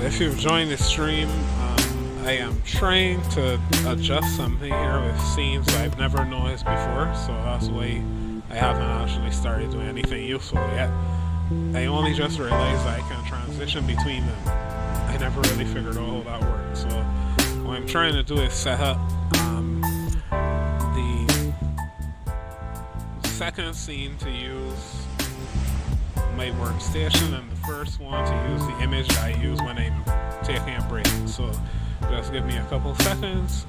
If you've joined the stream, I am trying to adjust something here with scenes I've never noticed before, so that's why I haven't actually started doing anything useful yet. I only just realized that I can transition between them. I never really figured out how that works, so what I'm trying to do is set up the second scene to use my workstation and the first one to use the image that I use when I'm taking a break. So just give me a couple seconds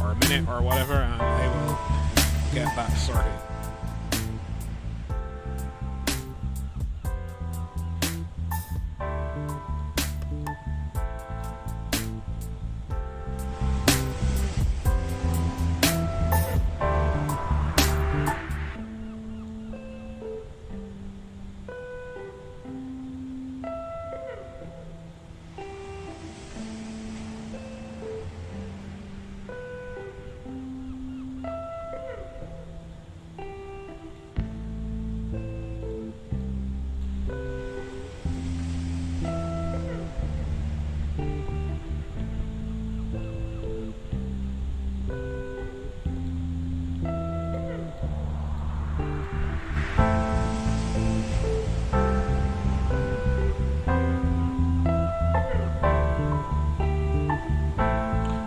or a minute or whatever, and I will get that sorted.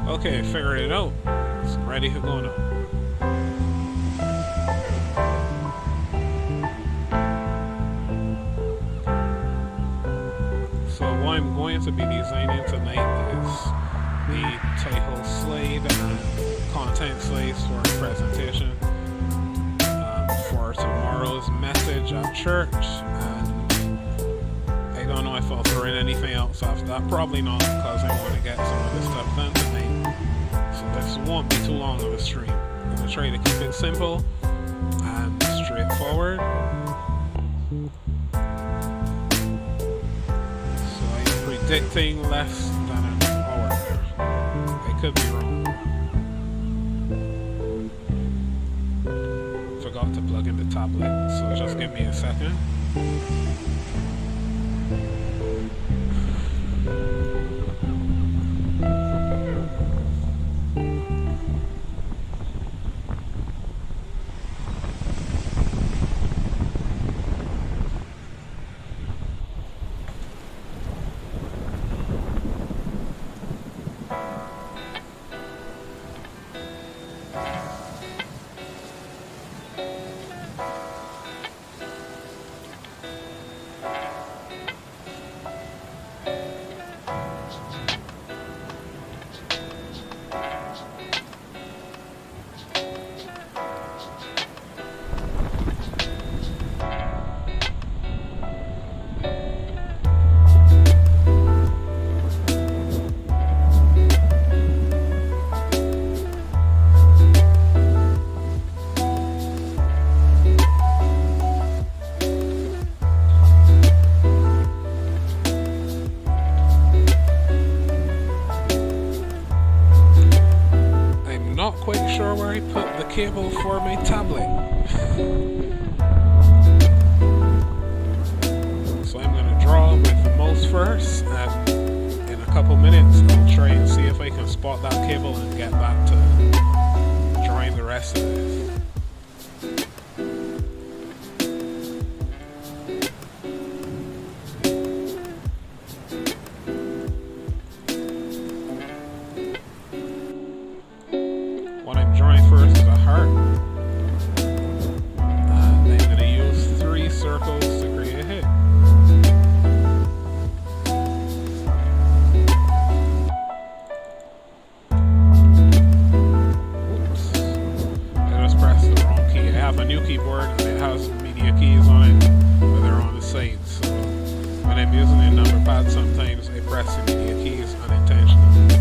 Okay, figured it out. It's ready to go now. So what I'm going to be designing tonight is the title slide and content slides for the presentation for tomorrow's message at church, and I don't know if I'll throw in anything else after that. Probably not, because I want to get some of this stuff done tonight. So this won't be too long of a stream. I'm going to try to keep it simple and straightforward. So I'm predicting less than an hour. I could be wrong. Forgot to plug in the tablet, so just give me a second. tablet. So I'm going to draw with the mouse first, and in a couple minutes I'll try and see if I can spot that cable and get back to drawing the rest of this. What I'm drawing first is a heart, and I'm going to use 3 circles to create a hit. Oops, I just pressed the wrong key. I have a new keyboard and it has media keys on it, but they're on the side, so when I'm using a number pad sometimes I press the media keys unintentionally.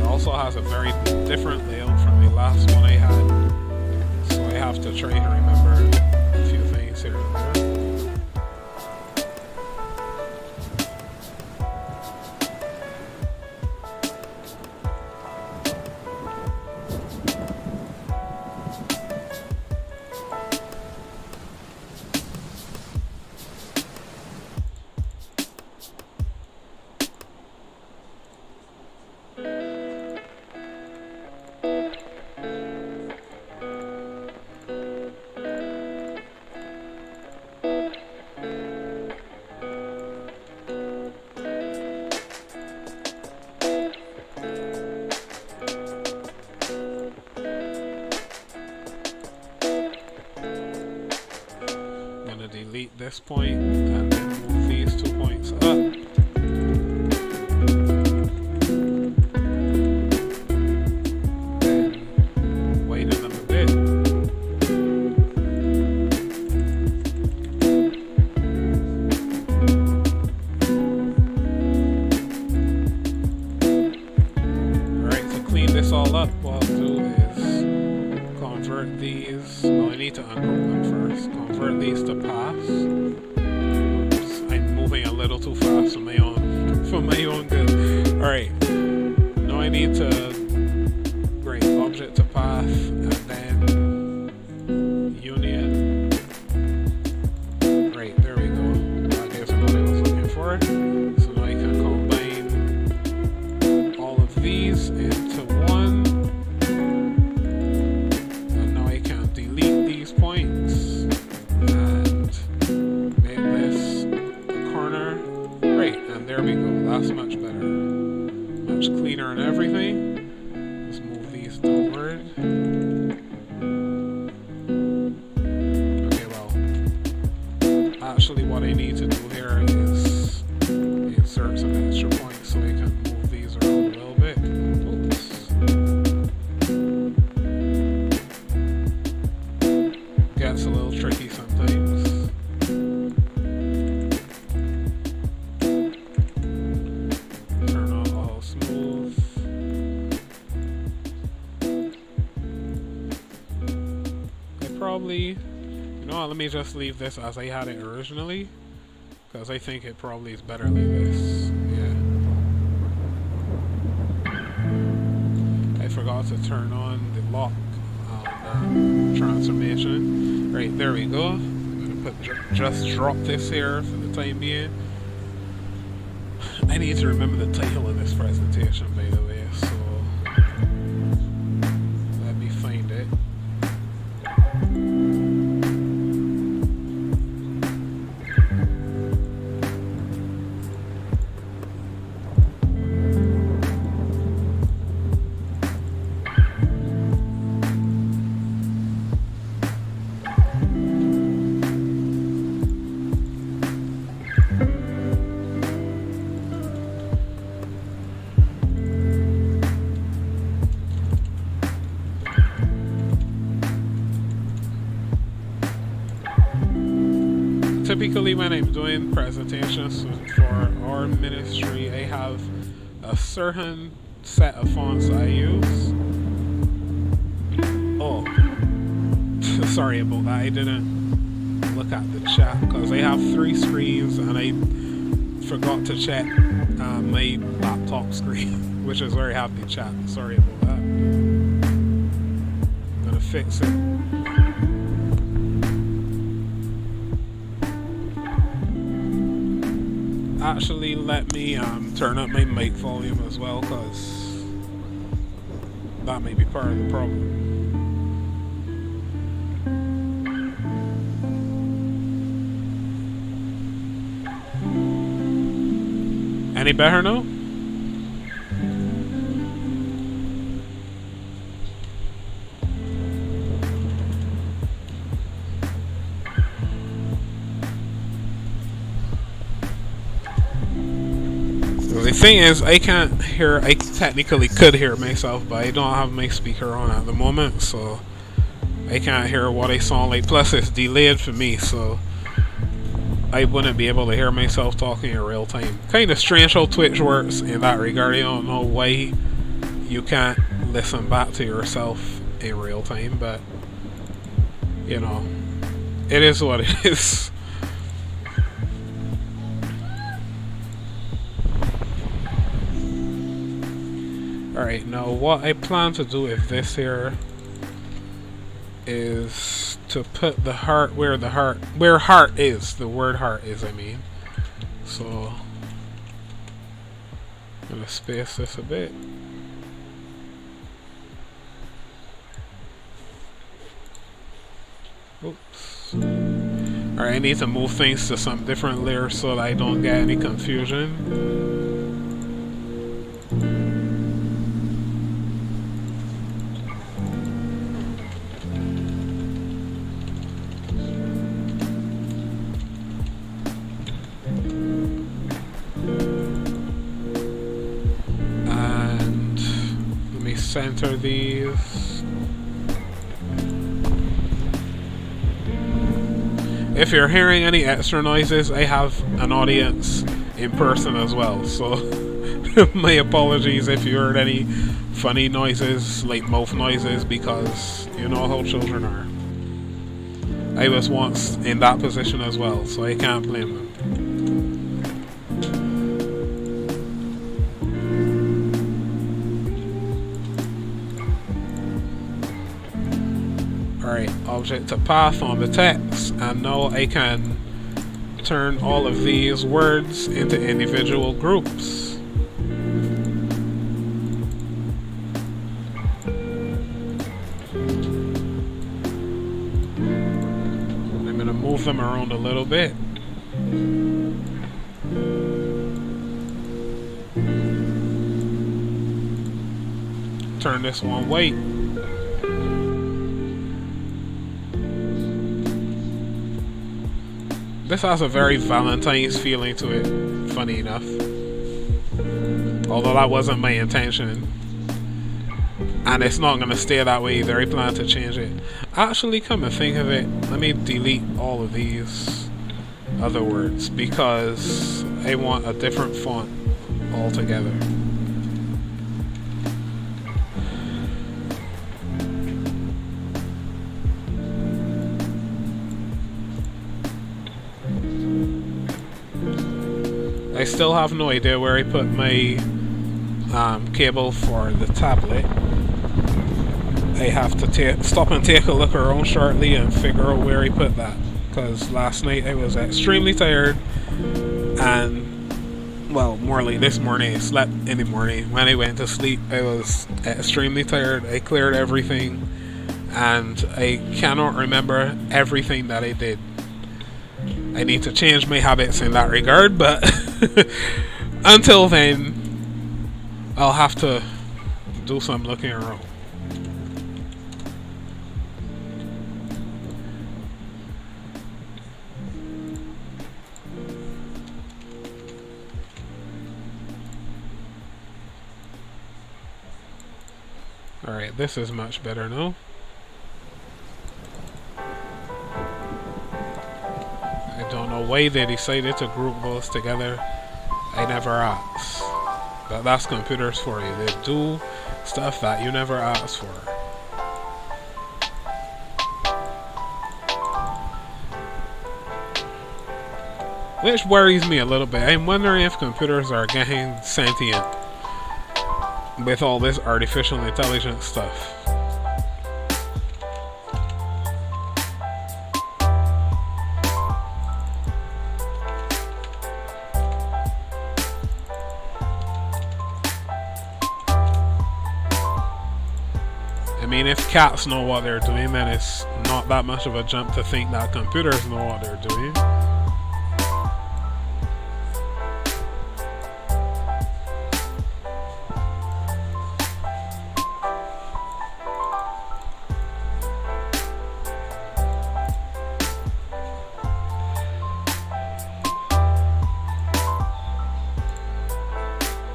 Also has a very different layout from the last one I had, so I have to try to remember a few things here and there. Delete this point and then move these 2 points up. And widen them a bit. Alright, to clean this all up, what I'll do is convert these. Well, I need to ungroup them first. Convert these to pass. Oops, I'm moving a little too fast for my own good. Alright. Now I need to bring object to path and then union. Right, there we go. That gives me what I was looking for. So now I can combine all of these into one. And now I can delete these points and make this the corner. Right, and there we go. That's much better. Much cleaner and everything. Let's move these downward. Okay, well, actually what I need to do here is insert some extra points so I can move these around a little bit. Oops. Gets a little tricky sometimes. Turn on all smooth. I probably, you know what, let me just leave this as I had it originally, because I think it probably is better like this. Yeah. I forgot to turn on the lock transformation. Right, there we go. I'm gonna put just drop this here for the time being. I need to remember the title of this presentation, by the way, so let me find it. Typically when I'm doing presentations for our ministry, I have a certain set of fonts I use. Oh, sorry about that, I didn't look at the chat because I have 3 screens and I forgot to check my laptop screen, which is where I have the chat. Sorry about that. fix it. Actually, let me turn up my mic volume as well, because that may be part of the problem. Any better now? The thing is, I technically could hear myself, but I don't have my speaker on at the moment, so I can't hear what I sound like. Plus, it's delayed for me, so I wouldn't be able to hear myself talking in real time. Kind of strange how Twitch works in that regard. I don't know why you can't listen back to yourself in real time, but you know, it is what it is. Alright, now what I plan to do with this here is to put the heart where heart is, the word heart is, I mean. So I'm gonna space this a bit. Oops. Alright, I need to move things to some different layers so that I don't get any confusion. Center these. If you're hearing any extra noises, I have an audience in person as well, so my apologies if you heard any funny noises, like mouth noises, because you know how children are. I was once in that position as well, so I can't blame them. Object to path on the text, and now I can turn all of these words into individual groups. I'm going to move them around a little bit. Turn this one white. This has a very Valentine's feeling to it, funny enough. Although that wasn't my intention. And it's not going to stay that way either, I plan to change it. Actually, come to think of it, let me delete all of these other words, because I want a different font altogether. I still have no idea where I put my cable for the tablet. I have to stop and take a look around shortly and figure out where I put that, because last night I was extremely tired, and well, more like this morning, I slept in the morning. When I went to sleep, I was extremely tired. I cleared everything, and I cannot remember everything that I did. I need to change my habits in that regard, but until then, I'll have to do some looking around. Alright, this is much better now. I don't know why they decided to group those together. I never asked. But that's computers for you. They do stuff that you never asked for. Which worries me a little bit. I'm wondering if computers are getting sentient with all this artificial intelligence stuff. mean, if cats know what they're doing, then it's not that much of a jump to think that computers know what they're doing.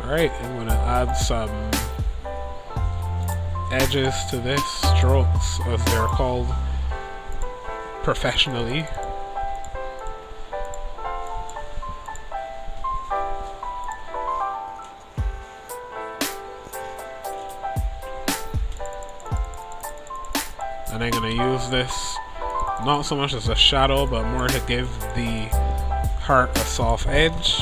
Alright, I'm going to add some edges to this, strokes as they're called professionally. And I'm going to use this not so much as a shadow, but more to give the heart a soft edge.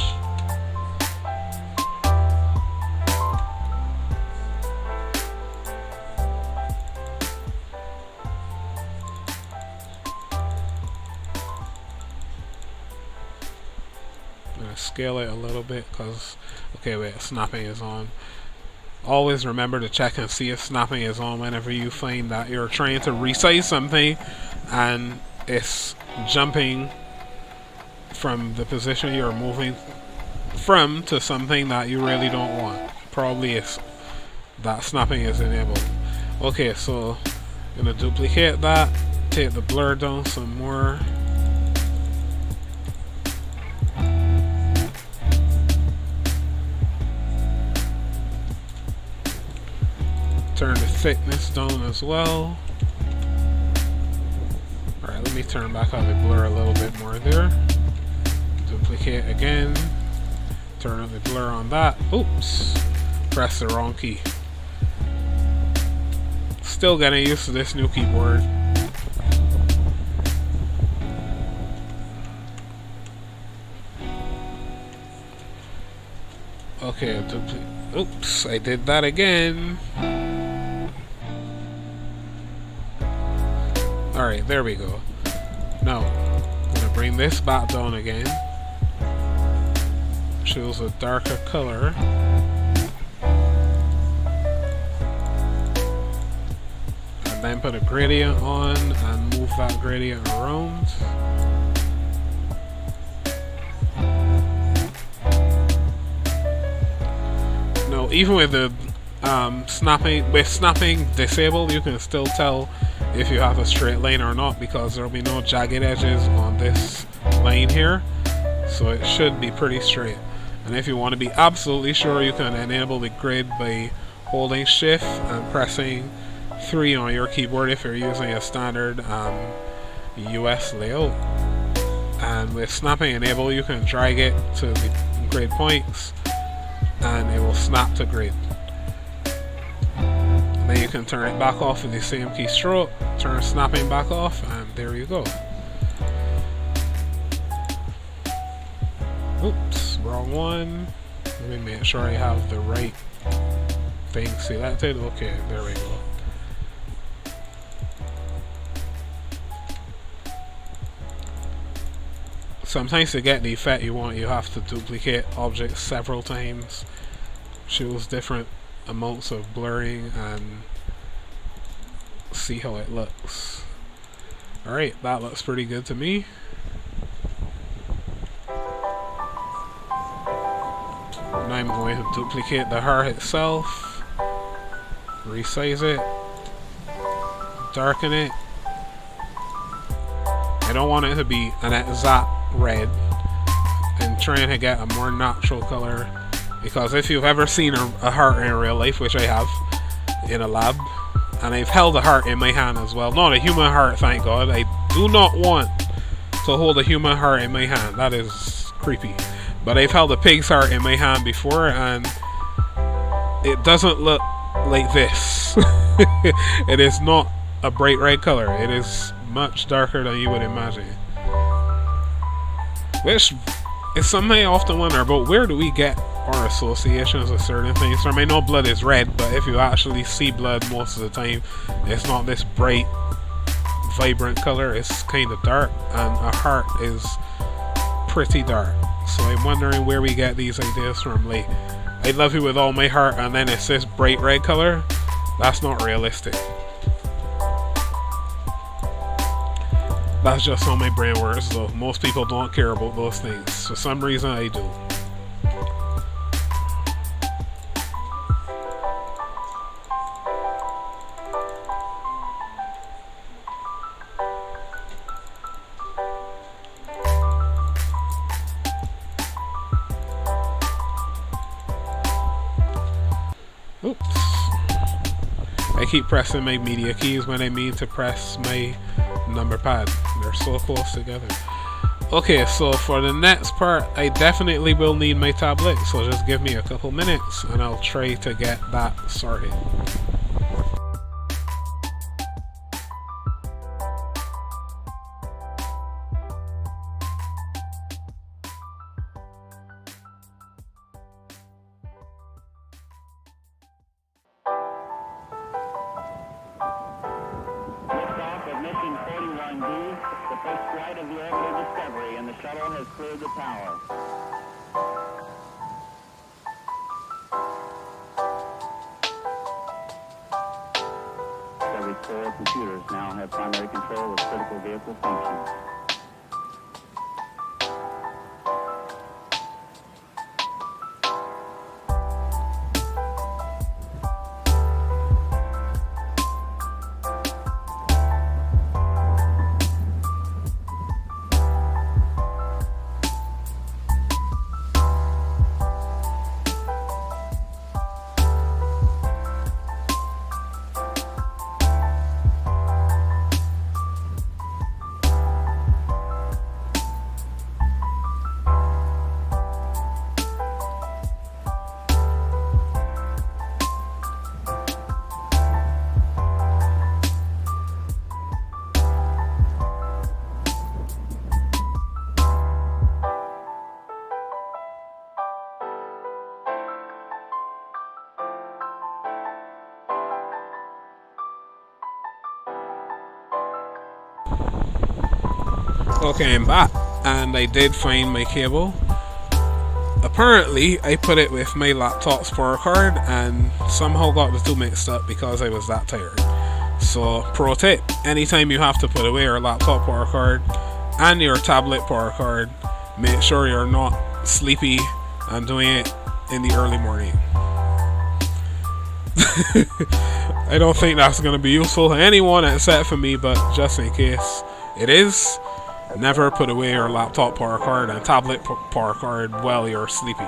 I'm going to scale it a little bit because, okay, wait, snapping is on. Always remember to check and see if snapping is on whenever you find that you're trying to resize something and it's jumping from the position you're moving from to something that you really don't want. Probably it's that snapping is enabled. Okay, so I'm going to duplicate that, take the blur down some more. Turn the thickness down as well. Alright, let me turn back on the blur a little bit more there. Duplicate again. Turn on the blur on that. Oops. Press the wrong key. Still getting used to this new keyboard. Okay, oops, I did that again. Alright, there we go. Now, I'm going to bring this back down again. Choose a darker color. And then put a gradient on and move that gradient around. Now, even with the snapping disabled, you can still tell if you have a straight line or not, because there will be no jagged edges on this line here, so it should be pretty straight. And if you want to be absolutely sure, you can enable the grid by holding shift and pressing 3 on your keyboard if you're using a standard US layout. And with snapping enable, you can drag it to the grid points and it will snap to grid. Then you can turn it back off with the same keystroke, turn snapping back off, and there you go. Oops, wrong one. Let me make sure I have the right thing selected. Okay, there we go. Sometimes to get the effect you want, you have to duplicate objects several times. Choose different amounts of blurring and see how it looks. Alright, that looks pretty good to me. Now I'm going to duplicate the heart itself, resize it, darken it. I don't want it to be an exact red. I'm trying to get a more natural color, because if you've ever seen a heart in real life, which I have in a lab, and I've held a heart in my hand as well, not a human heart, thank God. I do not want to hold a human heart in my hand, that is creepy. But I've held a pig's heart in my hand before, and it doesn't look like this. It is not a bright red color, it is much darker than you would imagine. Which is something I often wonder about, where do we get our associations with certain things? So I mean, no, blood is red, but if you actually see blood most of the time, it's not this bright, vibrant color, it's kind of dark, and a heart is pretty dark. So I'm wondering where we get these ideas from, like, I love you with all my heart, and then it's this bright red color. That's not realistic. That's just how my brain works, though. Most people don't care about those things. For some reason, I do. Oops. I keep pressing my media keys when I mean to press my number pad. They're so close together. Okay, so for the next part, I definitely will need my tablet, so just give me a couple minutes and I'll try to get that sorted. Mission 41D, the first flight of the orbital Discovery, and the shuttle has cleared the tower. Discovery's 4 computers now have primary control of critical vehicle functions. Okay, I'm back, and I did find my cable. Apparently, I put it with my laptop's power card and somehow got the two mixed up because I was that tired. So, pro tip, anytime you have to put away your laptop power card and your tablet power card, make sure you're not sleepy and doing it in the early morning. I don't think that's going to be useful to anyone except for me, but just in case it is, never put away your laptop power card and tablet power card while you're sleepy.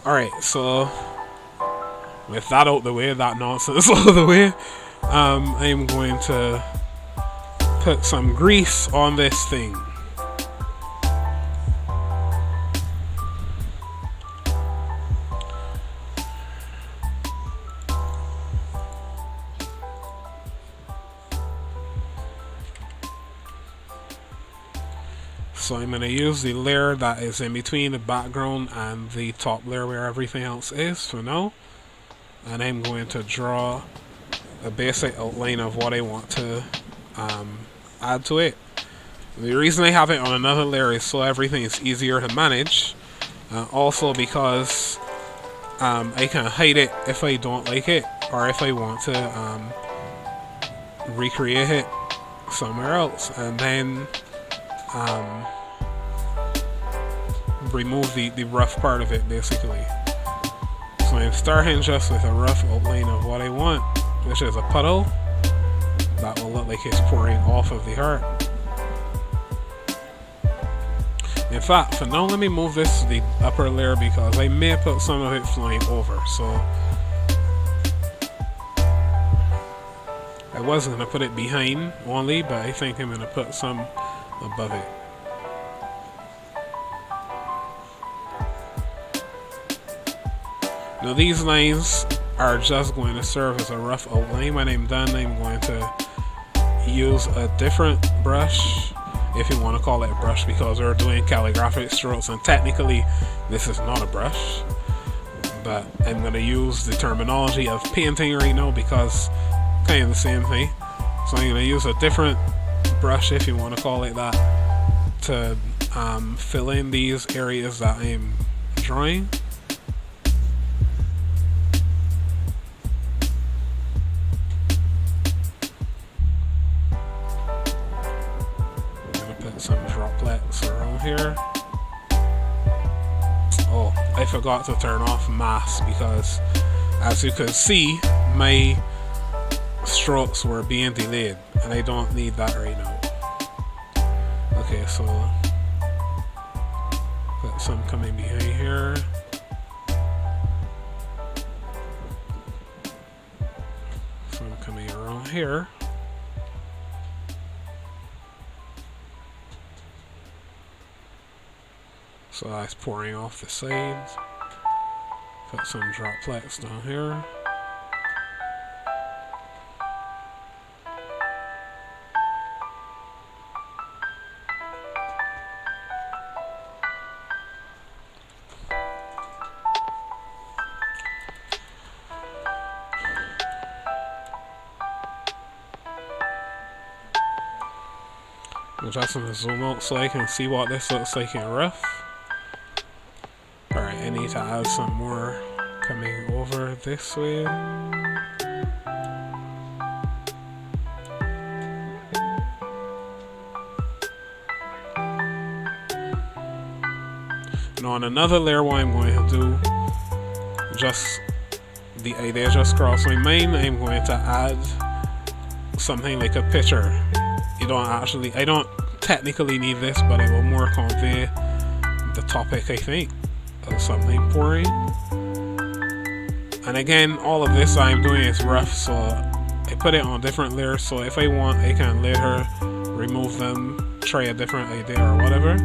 Alright, so with that out the way, that nonsense out of the way, I'm going to put some grease on this thing. So I'm going to use the layer that is in between the background and the top layer where everything else is for now. And I'm going to draw a basic outline of what I want to add to it. The reason I have it on another layer is so everything is easier to manage. Also because I can hide it if I don't like it, or if I want to recreate it somewhere else, and then remove the rough part of it, basically. So I'm starting just with a rough outline of what I want, which is a puddle that will look like it's pouring off of the heart. In fact, for now, let me move this to the upper layer because I may put some of it flying over. So I was going to put it behind only, but I think I'm going to put some above it. Now these lines are just going to serve as a rough outline. When I'm done, I'm going to use a different brush, if you want to call it a brush, because we're doing calligraphic strokes and technically this is not a brush, but I'm going to use the terminology of painting right now because kind of the same thing. So I'm going to use a different brush, if you want to call it that, to fill in these areas that I'm drawing. here. Oh, I forgot to turn off mask because, as you can see, my strokes were being delayed, and I don't need that right now. Okay, so got some coming behind here. Some coming around here. So that's pouring off the sides. Put some droplets down here. I'm just going to zoom out so I can see what this looks like in rough. Alright, I need to add some more coming over this way. Now on another layer, what I'm going to do, just the idea just crossed my mind, I'm going to add something like a picture. I don't technically need this, but it will more convey the topic, I think, of something pouring. And again, all of this I'm doing is rough, so I put it on different layers, so if I want, I can later remove them, try a different idea or whatever.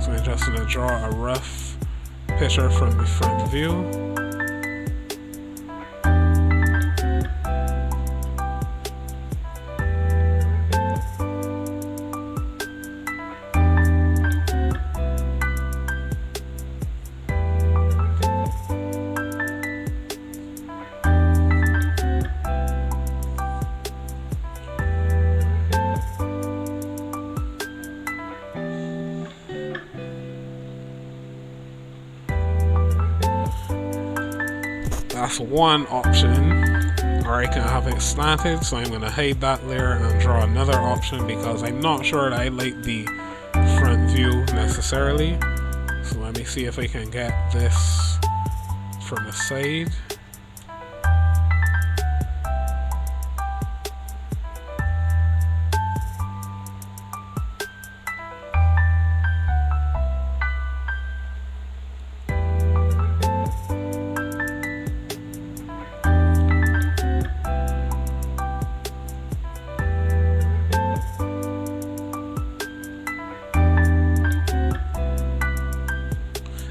So I'm just going to draw a rough picture from the front view. That's one option, or I can have it slanted, so I'm going to hide that layer and draw another option because I'm not sure that I like the front view necessarily. So let me see if I can get this from the side.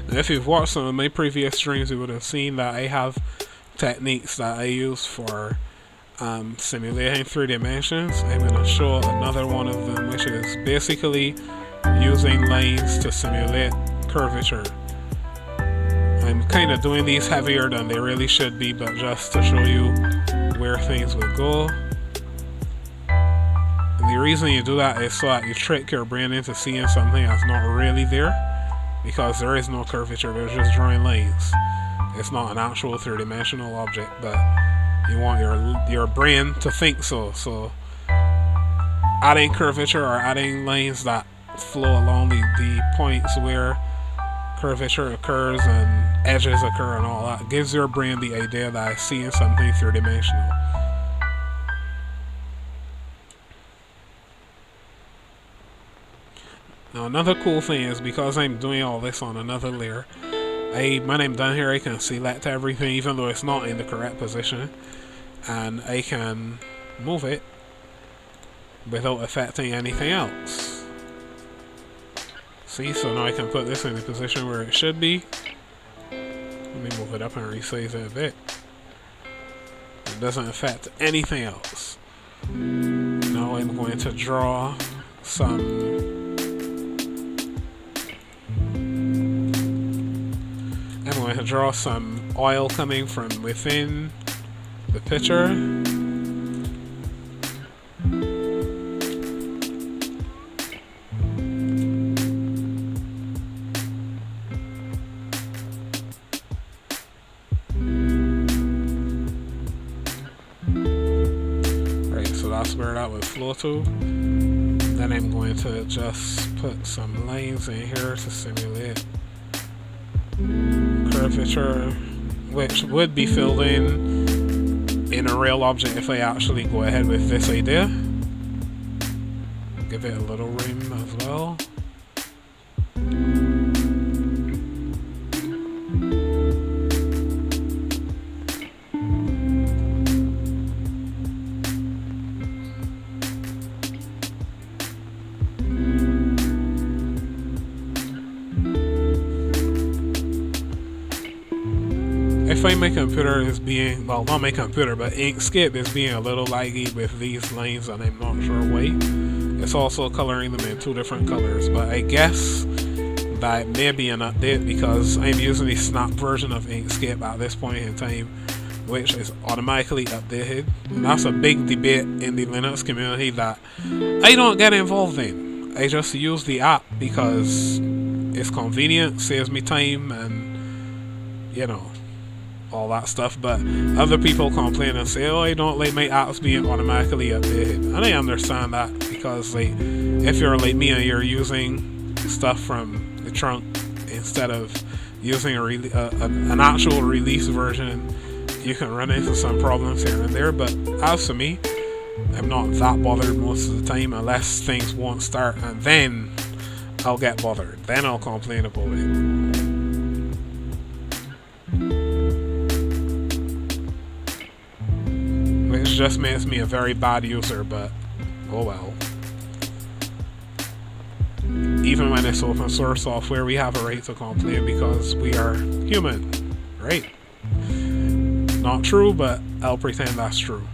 If you've watched some of my previous streams, you would have seen that I have techniques that I use for simulating 3 dimensions. I'm going to show another one of them, which is basically using lines to simulate curvature. I'm kind of doing these heavier than they really should be, but just to show you where things would go. And the reason you do that is so that you trick your brain into seeing something that's not really there. Because there is no curvature, we're just drawing lines. It's not an actual 3-dimensional object, but you want your brain to think so. So adding curvature or adding lines that flow along the points where curvature occurs and edges occur and all that gives your brain the idea that it's seeing something 3-dimensional. Now another cool thing is because I'm doing all this on another layer, when I'm done here I can select everything even though it's not in the correct position, and I can move it without affecting anything else. See, so now I can put this in the position where it should be. Let me move it up and resize it a bit. It doesn't affect anything else. Now I'm going to draw some oil coming from within the picture. Right, so that's where that would flow to. Then I'm going to just put some lines in here to simulate curvature, which would be filled in a real object if I actually go ahead with this idea. Give it a little rim as well. I find my computer is being, well, not my computer, but Inkscape is being a little laggy with these lines, and I'm not sure why. It's also coloring them in two different colors, but I guess that may be an update because I'm using the snap version of Inkscape at this point in time, which is automatically updated. And that's a big debate in the Linux community that I don't get involved in. I just use the app because it's convenient, saves me time, and you know, all that stuff. But other people complain and say, oh, I don't like my apps being automatically updated, and I understand that because, like, if you're like me and you're using stuff from the trunk instead of using an actual release version, you can run into some problems here and there. But as for me, I'm not that bothered most of the time unless things won't start, and then I'll get bothered, then I'll complain about it. Which just makes me a very bad user, but oh well. Even when it's open source software, we have a right to complain because we are human, right? Not true, but I'll pretend that's true.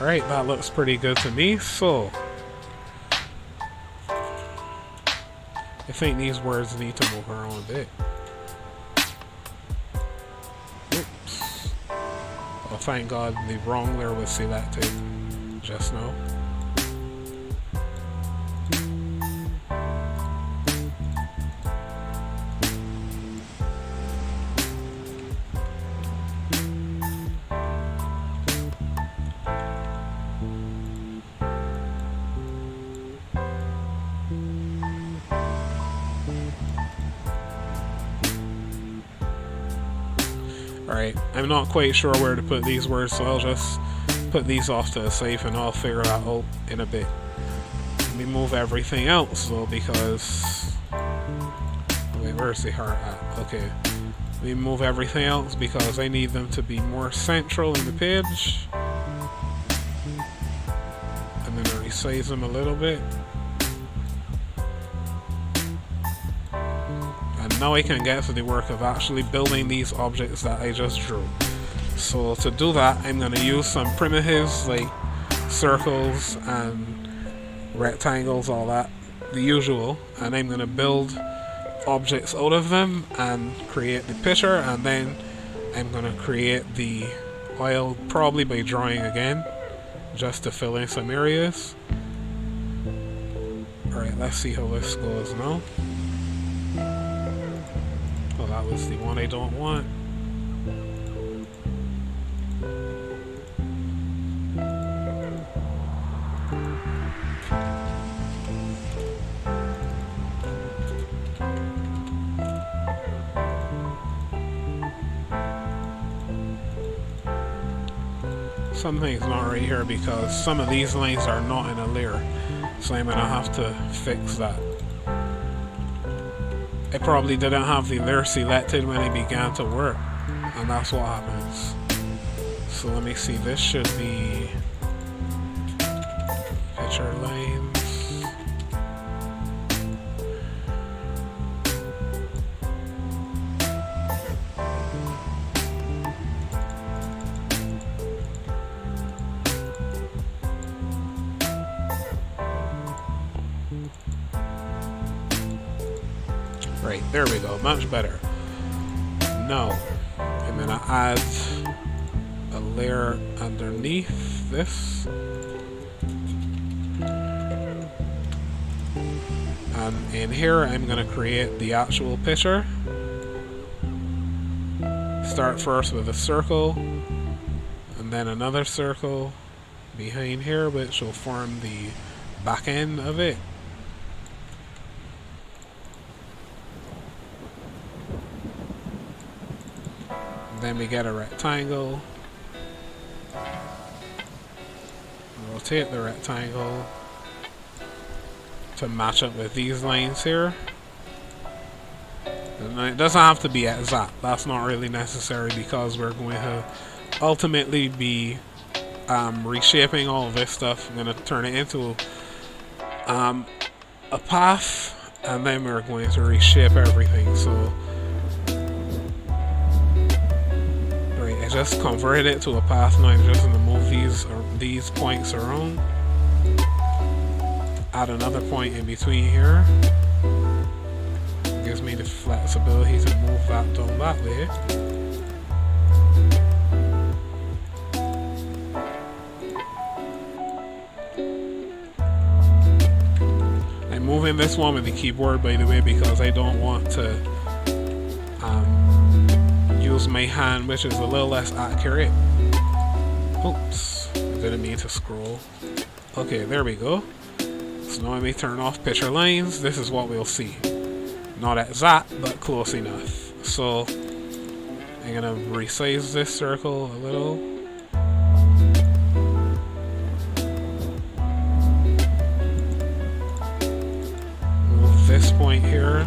Alright, that looks pretty good to me, so I think these words need to move around a bit. Oops. Oh, thank God the wrong there was selected just now. Alright, I'm not quite sure where to put these words, so I'll just put these off to the side and I'll figure that out in a bit. Let me move everything else though, because... wait, where's the heart at? Okay. Let me move everything else because I need them to be more central in the page. I'm going to resize them a little bit. Now I can get to the work of actually building these objects that I just drew. So to do that, I'm going to use some primitives like circles and rectangles, all that, the usual, and I'm going to build objects out of them and create the picture, and then I'm going to create the oil, probably by drawing again, just to fill in some areas. Alright, let's see how this goes now. That was the one I don't want. Something's not right here because some of these lines are not in a layer, so I'm gonna have to fix that. I probably didn't have the layer selected when I began to work, and that's what happens. So let me see, this should be picture lines. Right, there we go, much better. Now, I'm gonna add a layer underneath this. And in here I'm going to create the actual picture. Start first with a circle, and then another circle behind here, which will form the back end of it. Then we get a rectangle. Rotate the rectangle to match up with these lines here. And it doesn't have to be exact. That's not really necessary because we're going to ultimately be reshaping all of this stuff. I'm going to turn it into a path, and then we're going to reshape everything. So I just converted it to a path. Now I'm just going to move these points around. Add another point in between here. Gives me the flexibility to move that down that way. I'm moving this one with the keyboard, by the way, because I don't want to use my hand, which is a little less accurate. Oops, I didn't mean to scroll. Okay, there we go. So now when we turn off picture lines, this is what we'll see. Not exact, but close enough. So I'm gonna resize this circle a little. Move this point here.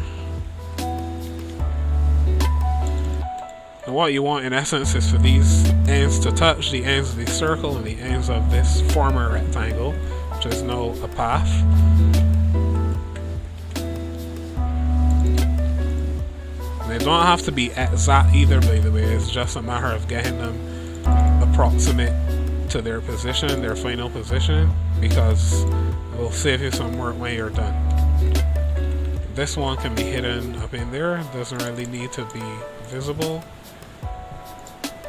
And what you want in essence is for these ends to touch the ends of the circle and the ends of this former rectangle, which is now a path. They don't have to be exact either, by the way. It's just a matter of getting them approximate to their position, their final position, because it will save you some work when you're done. This one can be hidden up in there. It doesn't really need to be visible.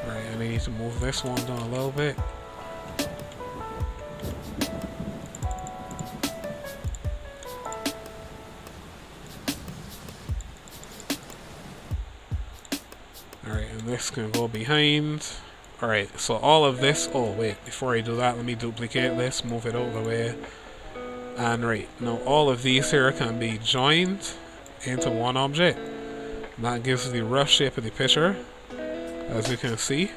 Right, and I need to move this one down a little bit. Alright, and this can go behind. Alright, so all of this... Oh, wait, before I do that, let me duplicate this, move it out of the way. And right, now all of these here can be joined into one object. And that gives the rough shape of the picture, as you can see.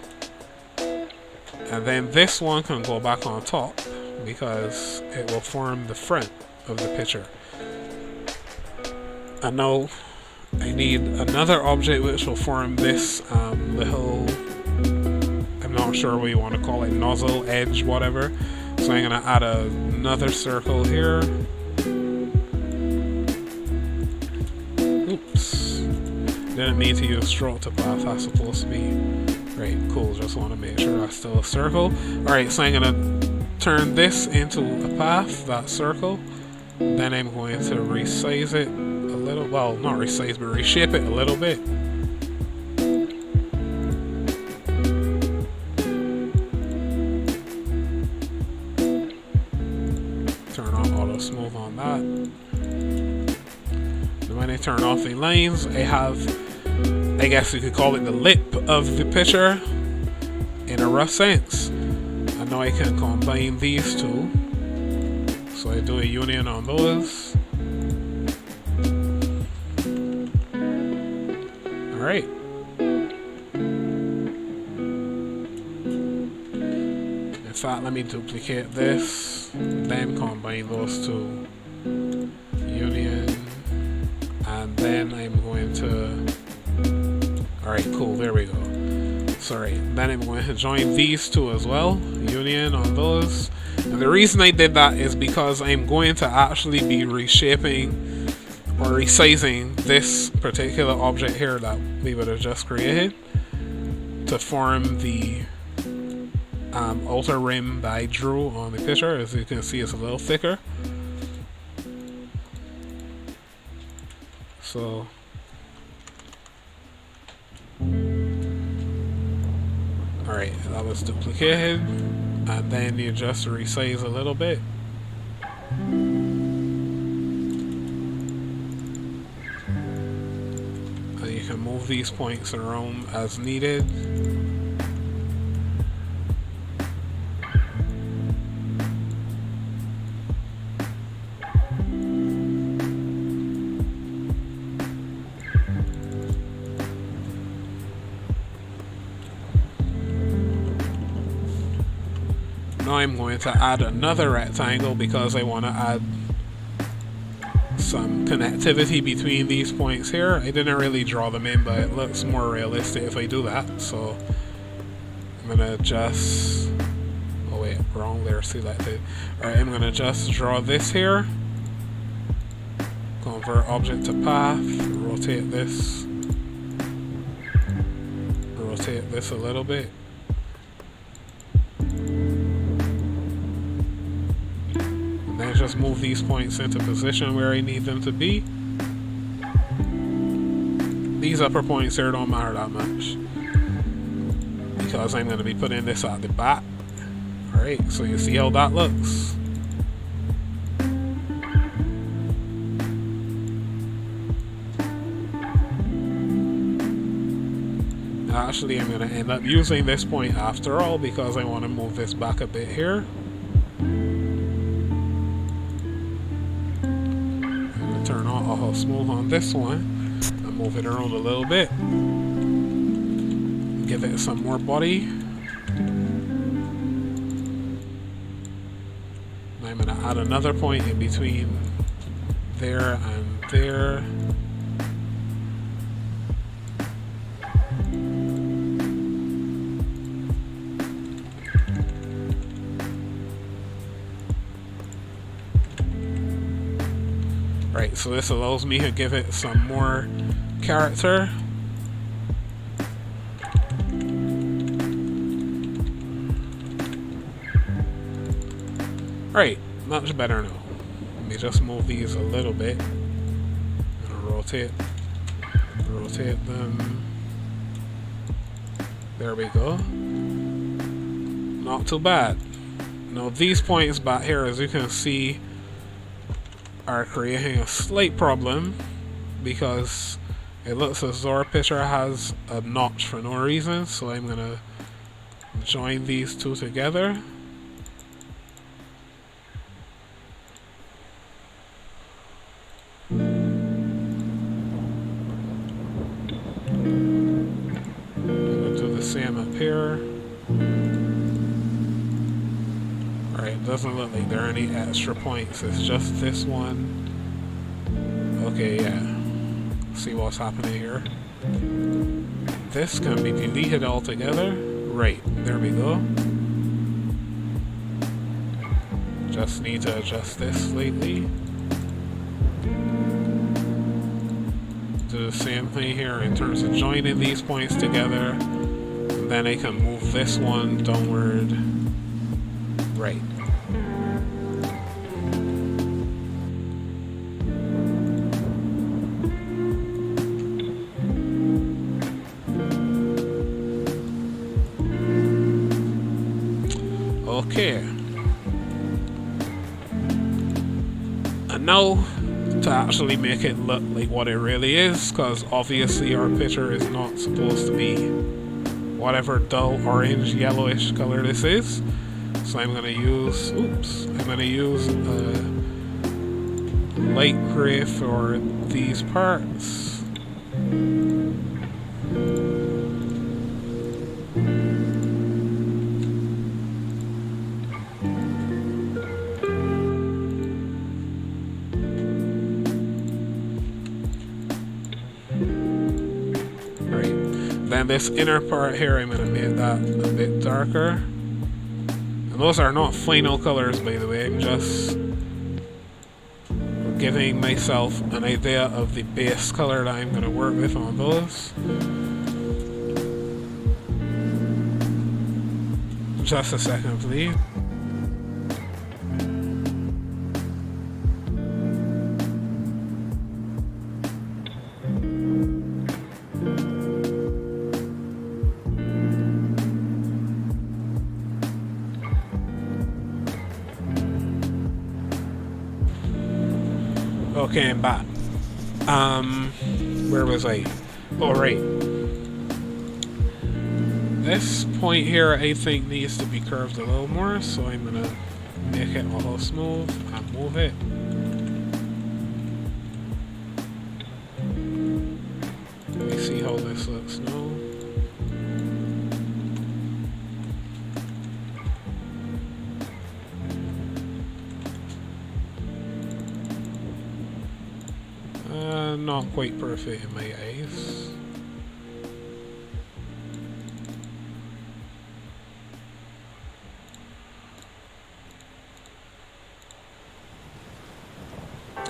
And then this one can go back on top, because it will form the front of the picture. And now I need another object which will form this little, I'm not sure what you want to call it, nozzle, edge, whatever. So I'm going to add another circle here. Oops. Didn't need to use stroke to path, that's supposed to be. Right, cool, just want to make sure that's still a circle. Alright, so I'm going to turn this into a path, that circle. Then I'm going to resize it a little, well, not resize, but reshape it a little bit. Turn on auto smooth on that. And when I turn off the lines, I have, I guess you could call it the lip of the picture in a rough sense. And now I can combine these two. So I do a union on those. Alright. In fact, let me duplicate this, then combine those two. Union. And then I'm going to... Alright, cool, there we go. Sorry, then I'm going to join these two as well. Union on those. And the reason I did that is because I'm going to actually be reshaping or resizing this particular object here that we would have just created to form the outer rim that I drew on the picture. As you can see, it's a little thicker. So alright, that was duplicated. And then you just resize a little bit. move these points around as needed. Now I'm going to add another rectangle because I want to add some connectivity between these points here. I didn't really draw them in, but it looks more realistic if I do that. So I'm gonna just, oh wait, wrong layer selected. Alright, I'm gonna just draw this here. Convert object to path, rotate this a little bit. Then just move these points into position where I need them to be. These upper points here don't matter that much because I'm going to be putting this at the back. Alright, so you see how that looks. Actually, I'm going to end up using this point after all because I want to move this back a bit here. Turn auto smooth on this one and move it around a little bit. Give it some more body. I'm going to add another point in between there and there. Right, so this allows me to give it some more character. Right, much better now. Let me just move these a little bit. I'm gonna rotate them. There we go. Not too bad. Now these points back here, as you can see, are creating a slight problem because it looks as though our picture has a notch for no reason, so I'm gonna join these two together. I'm gonna do the same up here. Alright, doesn't look like there are any extra points, it's just this one. Okay, yeah. See what's happening here. This can be deleted altogether. Right, there we go. Just need to adjust this slightly. Do the same thing here in terms of joining these points together. And then I can move this one downward. Right. Okay. And now to actually make it look like what it really is, because obviously our picture is not supposed to be whatever dull orange yellowish color this is. So I'm gonna use light gray for these parts. Then this inner part here, I'm going to make that a bit darker. And those are not final colors, by the way. I'm just giving myself an idea of the base color that I'm going to work with on those. Just a second, please. Okay, I'm back. Where was I? Alright. This point here I think needs to be curved a little more, so I'm gonna make it all smooth and move it. Let me see how this looks now. Not quite perfect in my eyes.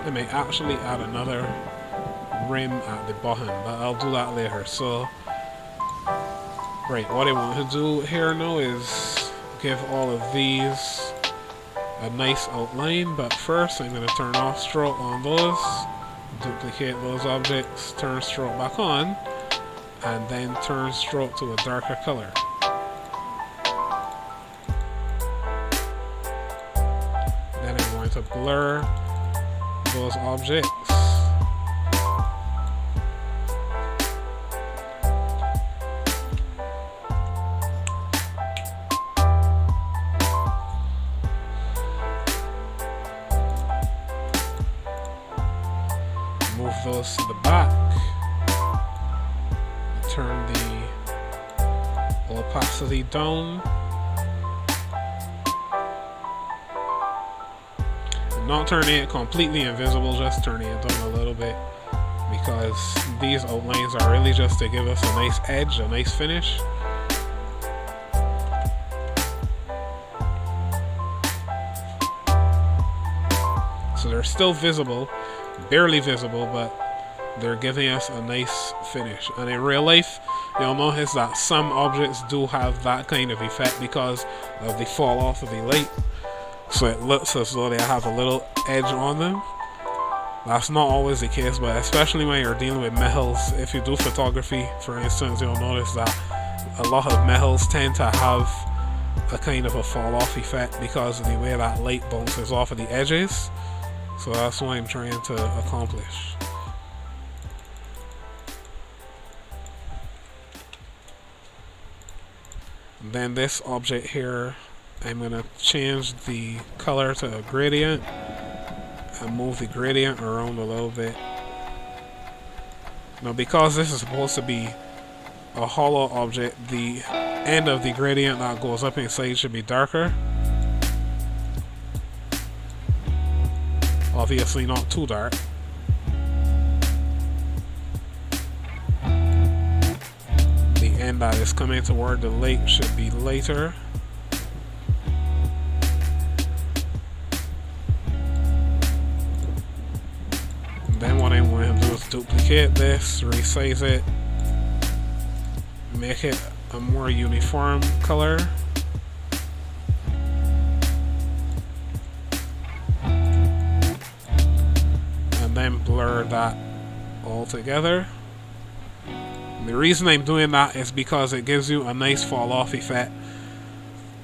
I may actually add another rim at the bottom, but I'll do that later. So, right, what I want to do here now is give all of these a nice outline, but first I'm going to turn off stroke on those, duplicate those objects, turn stroke back on, and then turn stroke to a darker color. Then I'm going to blur those objects. Move those to the back. Turn the opacity down. Not turning it completely invisible, just turning it down a little bit, because these outlines are really just to give us a nice edge, a nice finish. So they're still visible, barely visible, but they're giving us a nice finish. And in real life, you'll notice that some objects do have that kind of effect because of the fall off of the light. So it looks as though they have a little edge on them. That's not always the case, but especially when you're dealing with metals, if you do photography, for instance, you'll notice that a lot of metals tend to have a kind of a fall off effect because of the way that light bounces off of the edges. So that's what I'm trying to accomplish. And then this object here, I'm going to change the color to a gradient and move the gradient around a little bit. Now, because this is supposed to be a hollow object, the end of the gradient that goes up inside should be darker. Obviously not too dark. The end that is coming toward the light should be lighter. Then what I'm going to do is duplicate this, resize it, make it a more uniform color. And then blur that all together. And the reason I'm doing that is because it gives you a nice fall off effect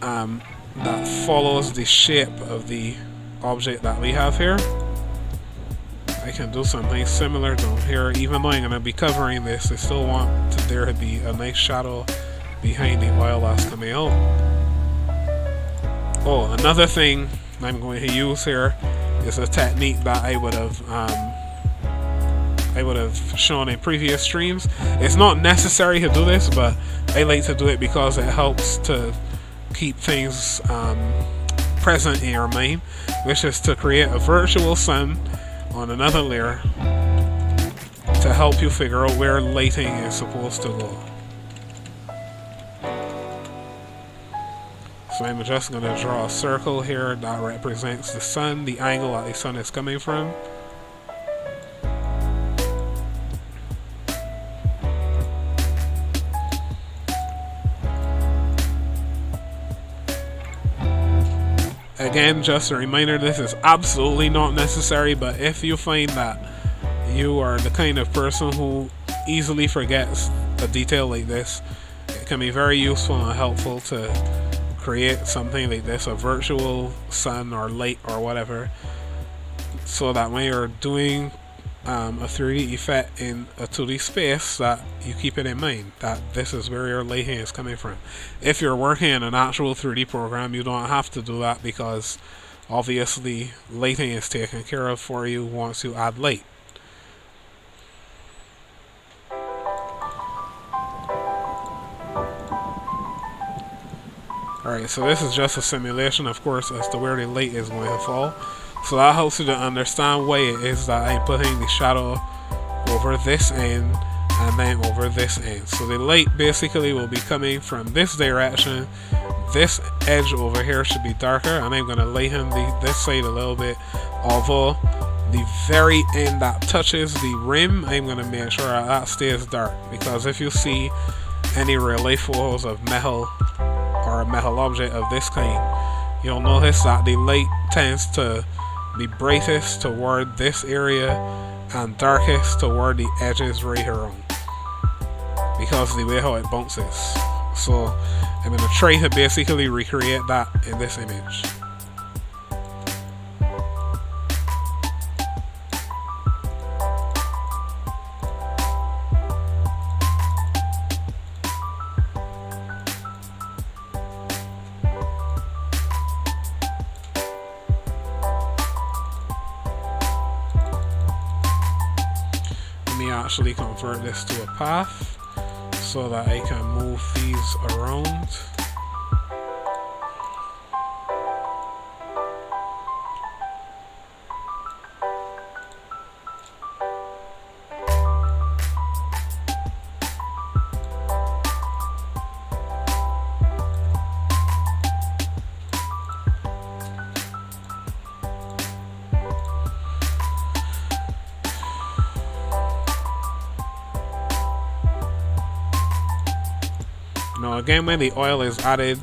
that follows the shape of the object that we have here. I can do something similar down here. Even though I'm going to be covering this, I still want there to be a nice shadow behind the oil that's coming out. Oh, another thing I'm going to use here is a technique that I would have shown in previous streams. It's not necessary to do this, but I like to do it because it helps to keep things present in your mind, which is to create a virtual sun on another layer to help you figure out where lighting is supposed to go. So I'm just going to draw a circle here that represents the sun, the angle that the sun is coming from. Again, just a reminder, this is absolutely not necessary, but if you find that you are the kind of person who easily forgets a detail like this, it can be very useful and helpful to create something like this, a virtual sun or light or whatever, so that when you're doing a 3D effect in a 2D space, that you keep it in mind that this is where your lighting is coming from. If you're working in an actual 3D program, you don't have to do that because obviously lighting is taken care of for you once you add light. Alright, so this is just a simulation, of course, as to where the light is going to fall. So that helps you to understand why it is that I'm putting the shadow over this end and then over this end. So the light basically will be coming from this direction. This edge over here should be darker, and I'm going to lighten this side a little bit. Although the very end that touches the rim, I'm going to make sure that stays dark, because if you see any real life photos of metal or a metal object of this kind, you'll notice that the light tends to be brightest toward this area and darkest toward the edges right around, because of the way how it bounces. So I'm going to try to basically recreate that in this image. Let me actually convert this to a path so that I can move these around. Now again, when the oil is added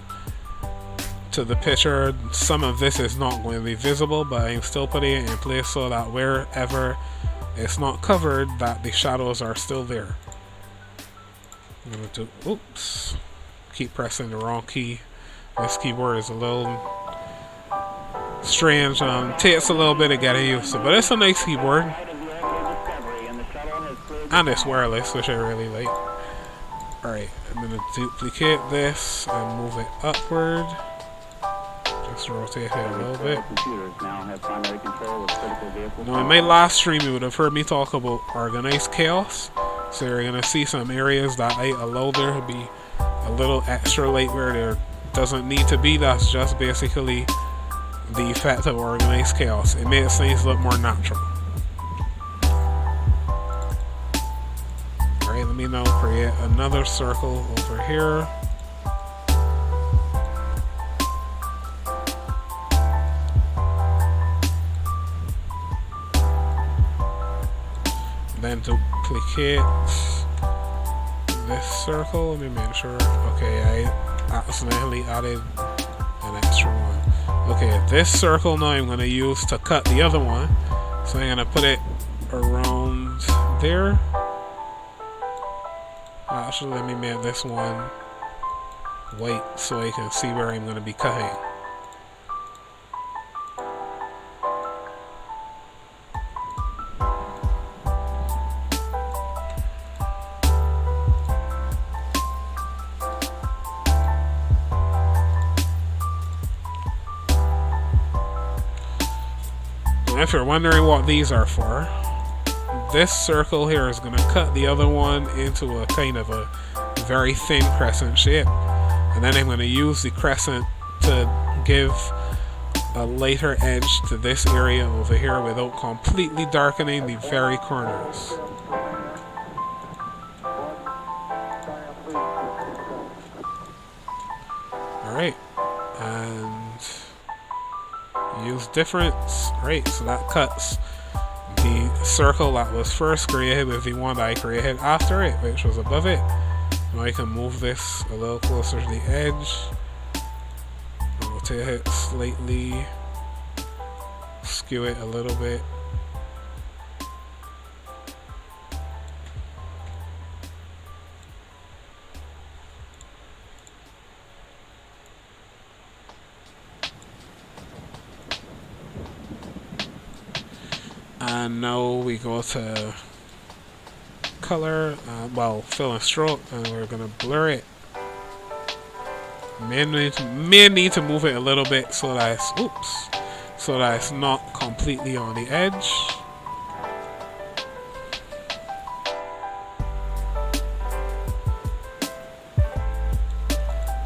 to the picture, some of this is not going to be visible, but I'm still putting it in place so that wherever it's not covered, that the shadows are still there. I'm going to do, oops, keep pressing the wrong key. This keyboard is a little strange, takes a little bit of getting used to, but it's a nice keyboard. And it's wireless, which I really like. Alright, I'm going to duplicate this and move it upward. Just rotate it a little bit. Now in my last stream you would have heard me talk about organized chaos. So you're going to see some areas that I allow there to be a little extra light where there doesn't need to be. That's just basically the effect of organized chaos. It makes things look more natural. Alright, let me now create another circle over here. Then duplicate this circle. Let me make sure. Okay, I accidentally added an extra one. Okay, this circle now I'm going to use to cut the other one. So I'm going to put it around there. Actually, let me make this one white so I can see where I'm going to be cutting. If you're wondering what these are for, this circle here is going to cut the other one into a kind of a very thin crescent shape. And then I'm going to use the crescent to give a lighter edge to this area over here without completely darkening the very corners. Alright, and use difference. Right, so that cuts the circle that was first created with the one that I created after it, which was above it. Now I can move this a little closer to the edge, rotate it slightly, skew it a little bit. And now we go to color, fill and stroke, and we're gonna blur it. May need to move it a little bit so that it's not completely on the edge.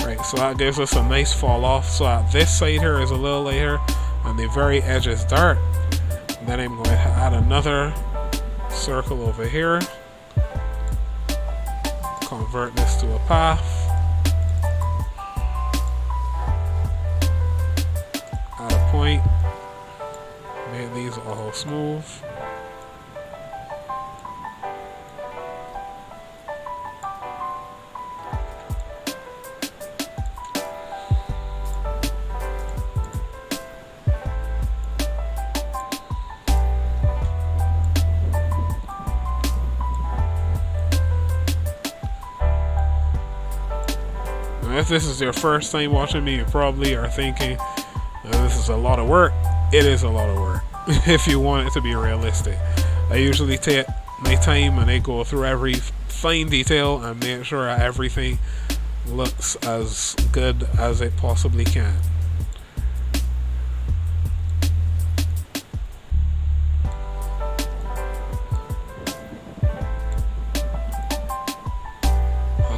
Right, so that gives us a nice fall off. So that this side here is a little lighter, and the very edge is dark. And then I'm going to add another circle over here. Convert this to a path. Add a point. Make these all smooth. If this is your first time watching me, you probably are thinking, this is a lot of work. It is a lot of work, if you want it to be realistic. I usually take my time and I go through every fine detail and make sure that everything looks as good as it possibly can.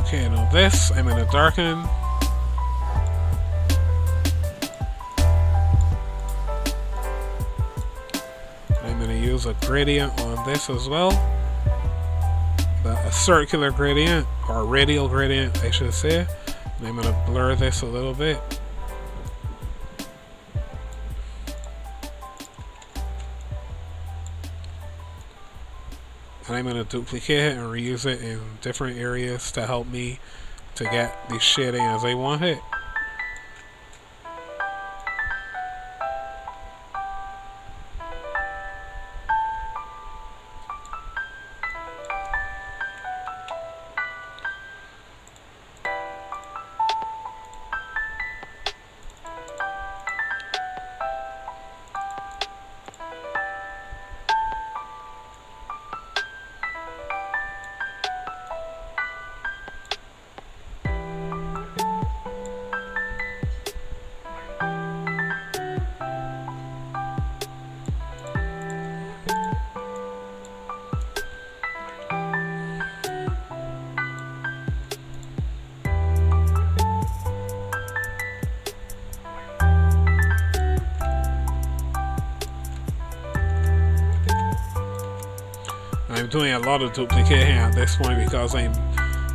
Okay, now this, I'm going to darken. I'm going to use a gradient on this as well. A circular gradient, or radial gradient, I should say. And I'm going to blur this a little bit. And I'm going to duplicate it and reuse it in different areas to help me to get the shading as I want it. I'm doing a lot of duplicating at this point because I'm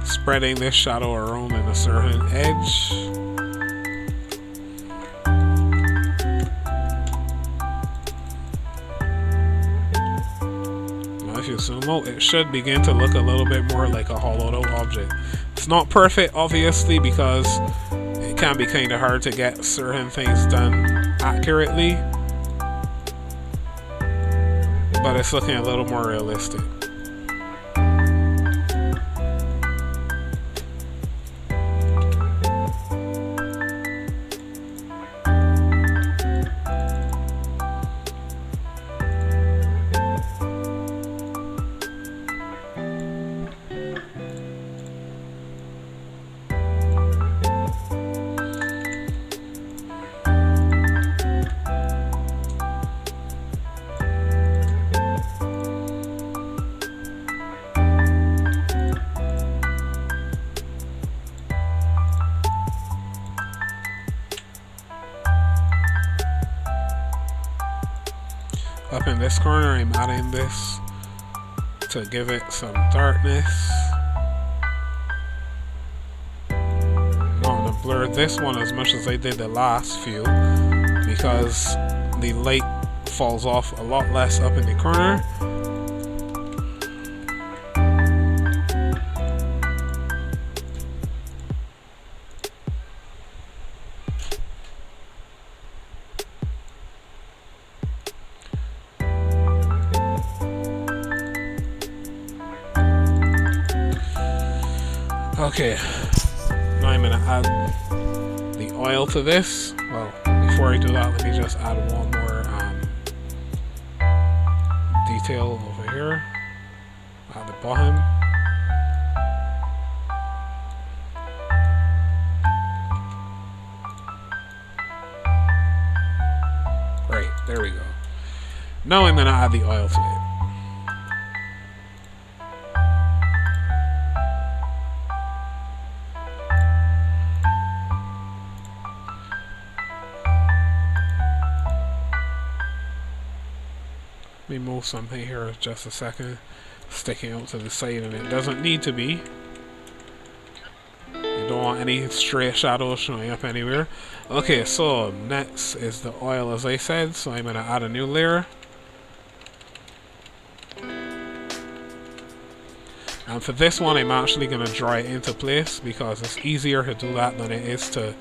spreading this shadow around in a certain edge. Now if you zoom out, it should begin to look a little bit more like a hollowed out object. It's not perfect, obviously, because it can be kind of hard to get certain things done accurately, but it's looking a little more realistic. Up in this corner, I'm adding this to give it some darkness. I'm going to blur this one as much as I did the last few because the light falls off a lot less up in the corner. Okay, now I'm going to add the oil to this. Well, before I do that, let me just add one more detail over here at the bottom. Right, there we go. Now I'm going to add the oil to it. Let me move something here just a second. Sticking out to the side, and it doesn't need to be. You don't want any stray shadows showing up anywhere. Okay, so next is the oil, as I said, so I'm going to add a new layer. And for this one, I'm actually going to draw it into place because it's easier to do that than it is to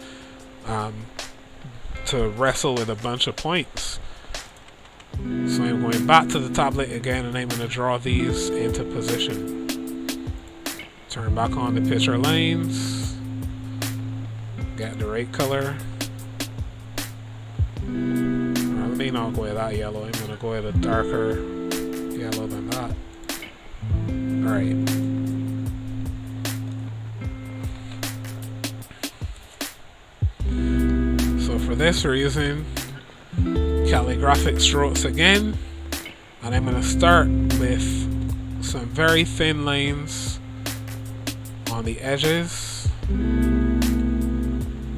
wrestle with a bunch of points. So I'm going back to the tablet again, and I'm going to draw these into position. Turn back on the picture lines. Get the right color. Well, let me not go with that yellow. I'm going to go with a darker yellow than that. Alright. So for this we're using calligraphic strokes again, and I'm going to start with some very thin lines on the edges.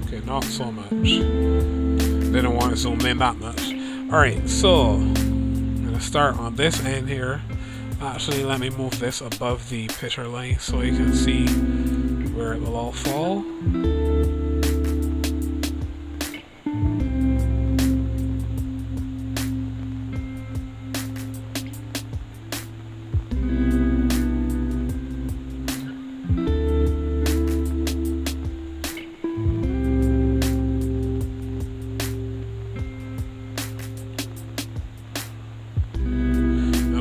Okay, not so much. Didn't want to zoom in that much. Alright, so I'm going to start on this end here. Actually, let me move this above the picture line so you can see where it will all fall.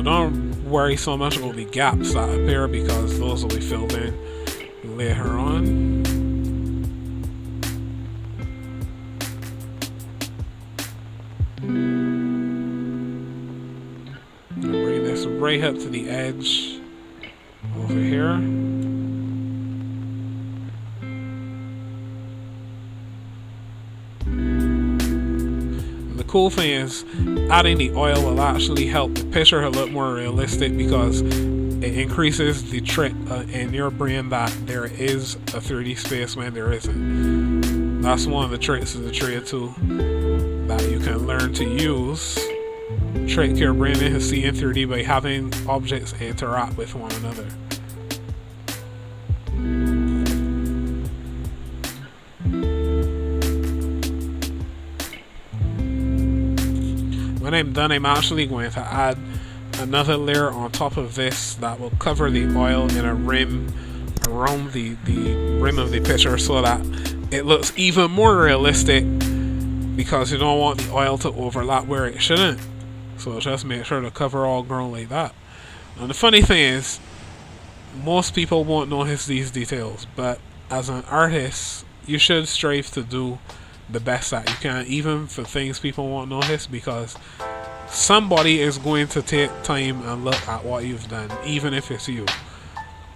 Don't worry so much about the gaps that appear because those will be filled in later on. I'm going to bring this right up to the edge over here. The cool thing is, adding the oil will actually help the picture a lot more realistic because it increases the trick in your brain that there is a 3D space when there isn't. That's one of the tricks of the trade tool that you can learn to use. Trick your brain into seeing 3D by having objects interact with one another. When I'm done, I'm actually going to add another layer on top of this that will cover the oil in a rim around the rim of the picture so that it looks even more realistic, because you don't want the oil to overlap where it shouldn't. So just make sure the cover all grown like that. And the funny thing is, most people won't notice these details, but as an artist, you should strive to do the best that you can, even for things people won't notice, because somebody is going to take time and look at what you've done, even if it's you.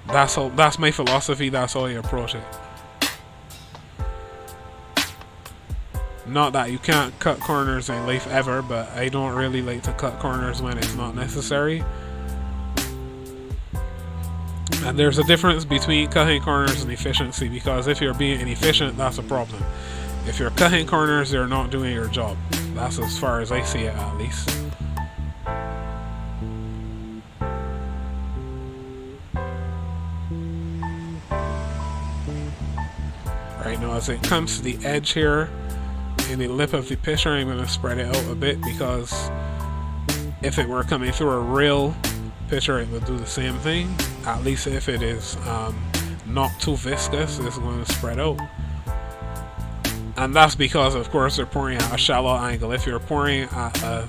That's my philosophy. That's how I approach it. Not that you can't cut corners in life ever, but I don't really like to cut corners when it's not necessary. And there's a difference between cutting corners and efficiency, because if you're being inefficient, that's a problem. If you're cutting corners, you're not doing your job. That's as far as I see it, at least. Right now, as it comes to the edge here, in the lip of the picture, I'm going to spread it out a bit, because if it were coming through a real picture, it would do the same thing. At least if it is not too viscous, it's going to spread out. And that's because, of course, they're pouring at a shallow angle. If you're pouring at a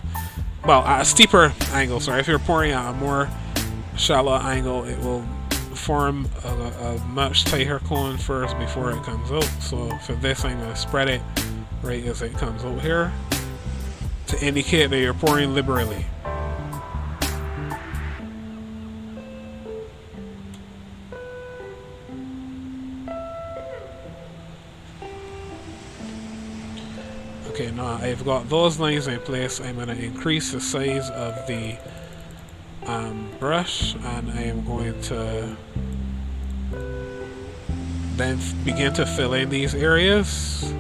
steeper angle, sorry, if you're pouring at a more shallow angle, it will form a much tighter cone first before it comes out. So for this, I'm going to spread it right as it comes out here to indicate that you're pouring liberally. Okay, now I've got those lines in place. I'm going to increase the size of the brush, and I am going to then begin to fill in these areas.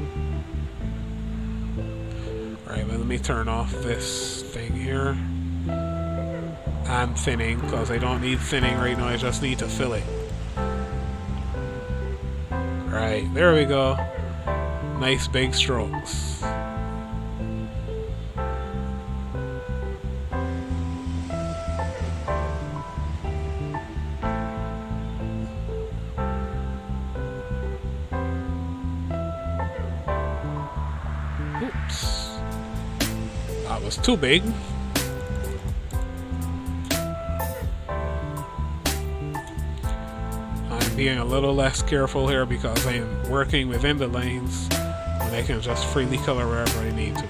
Alright, well, let me turn off this thing here. And thinning, because I don't need thinning right now, I just need to fill it. Right, there we go. Nice big strokes. Oops. That was too big. I'm being a little less careful here because I am working within the lanes and I can just freely color wherever I need to.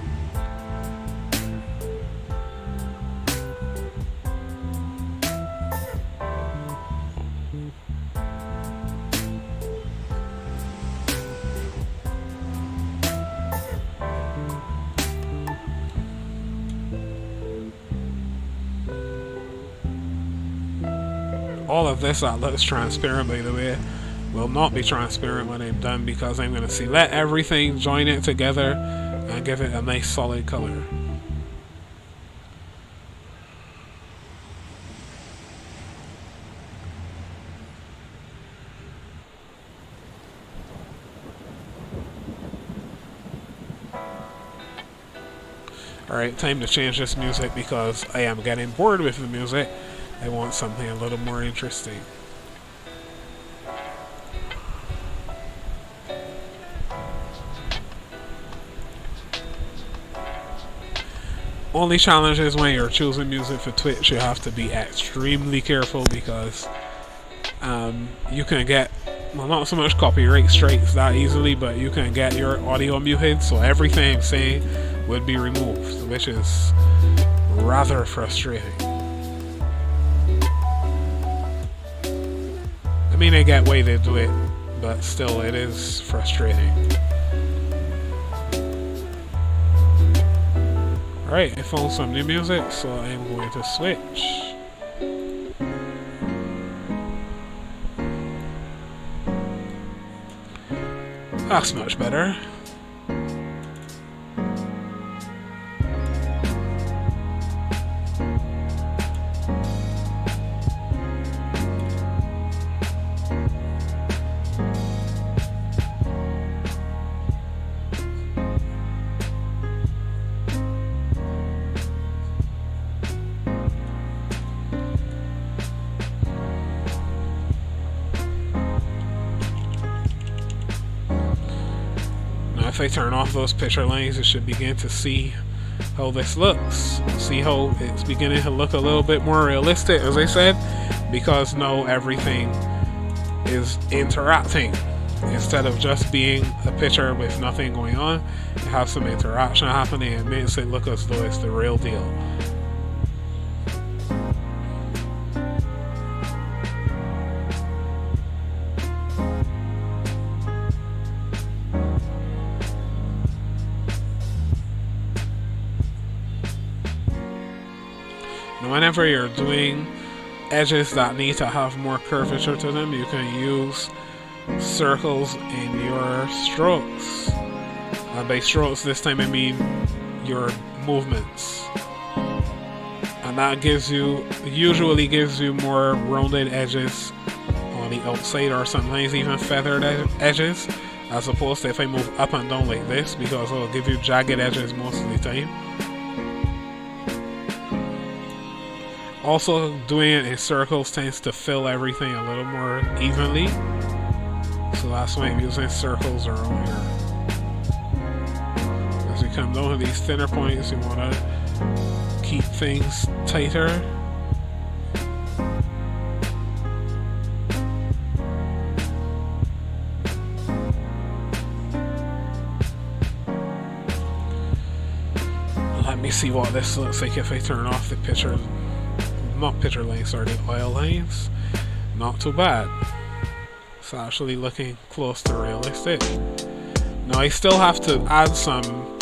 All of this that looks transparent, by the way, will not be transparent when I'm done because I'm going to select everything, join it together, and give it a nice solid color. Alright, time to change this music because I am getting bored with the music. I want something a little more interesting. Only challenge is when you're choosing music for Twitch, you have to be extremely careful because you can get, well, not so much copyright strikes that easily, but you can get your audio muted, so everything I'm saying would be removed, which is rather frustrating. I mean, I get why they do it, but still, it is frustrating. Alright, I found some new music, so I'm going to switch. That's much better. If I turn off those picture lines, you should begin to see how this looks. See how it's beginning to look a little bit more realistic, as I said, because now everything is interacting. Instead of just being a picture with nothing going on, it has some interaction happening and makes it look as though it's the real deal. Whenever you're doing edges that need to have more curvature to them, you can use circles in your strokes. And by strokes this time I mean your movements. And that usually gives you more rounded edges on the outside, or sometimes even feathered edges, as opposed to if I move up and down like this, because it'll give you jagged edges most of the time. Also, doing it in circles tends to fill everything a little more evenly, so that's why I'm using circles around here. As we come down to these thinner points, you want to keep things tighter. Let me see what this looks like if I turn off the picture. Not picture lines, sorry, the oil lines. Not too bad. It's actually looking close to realistic. Now I still have to add some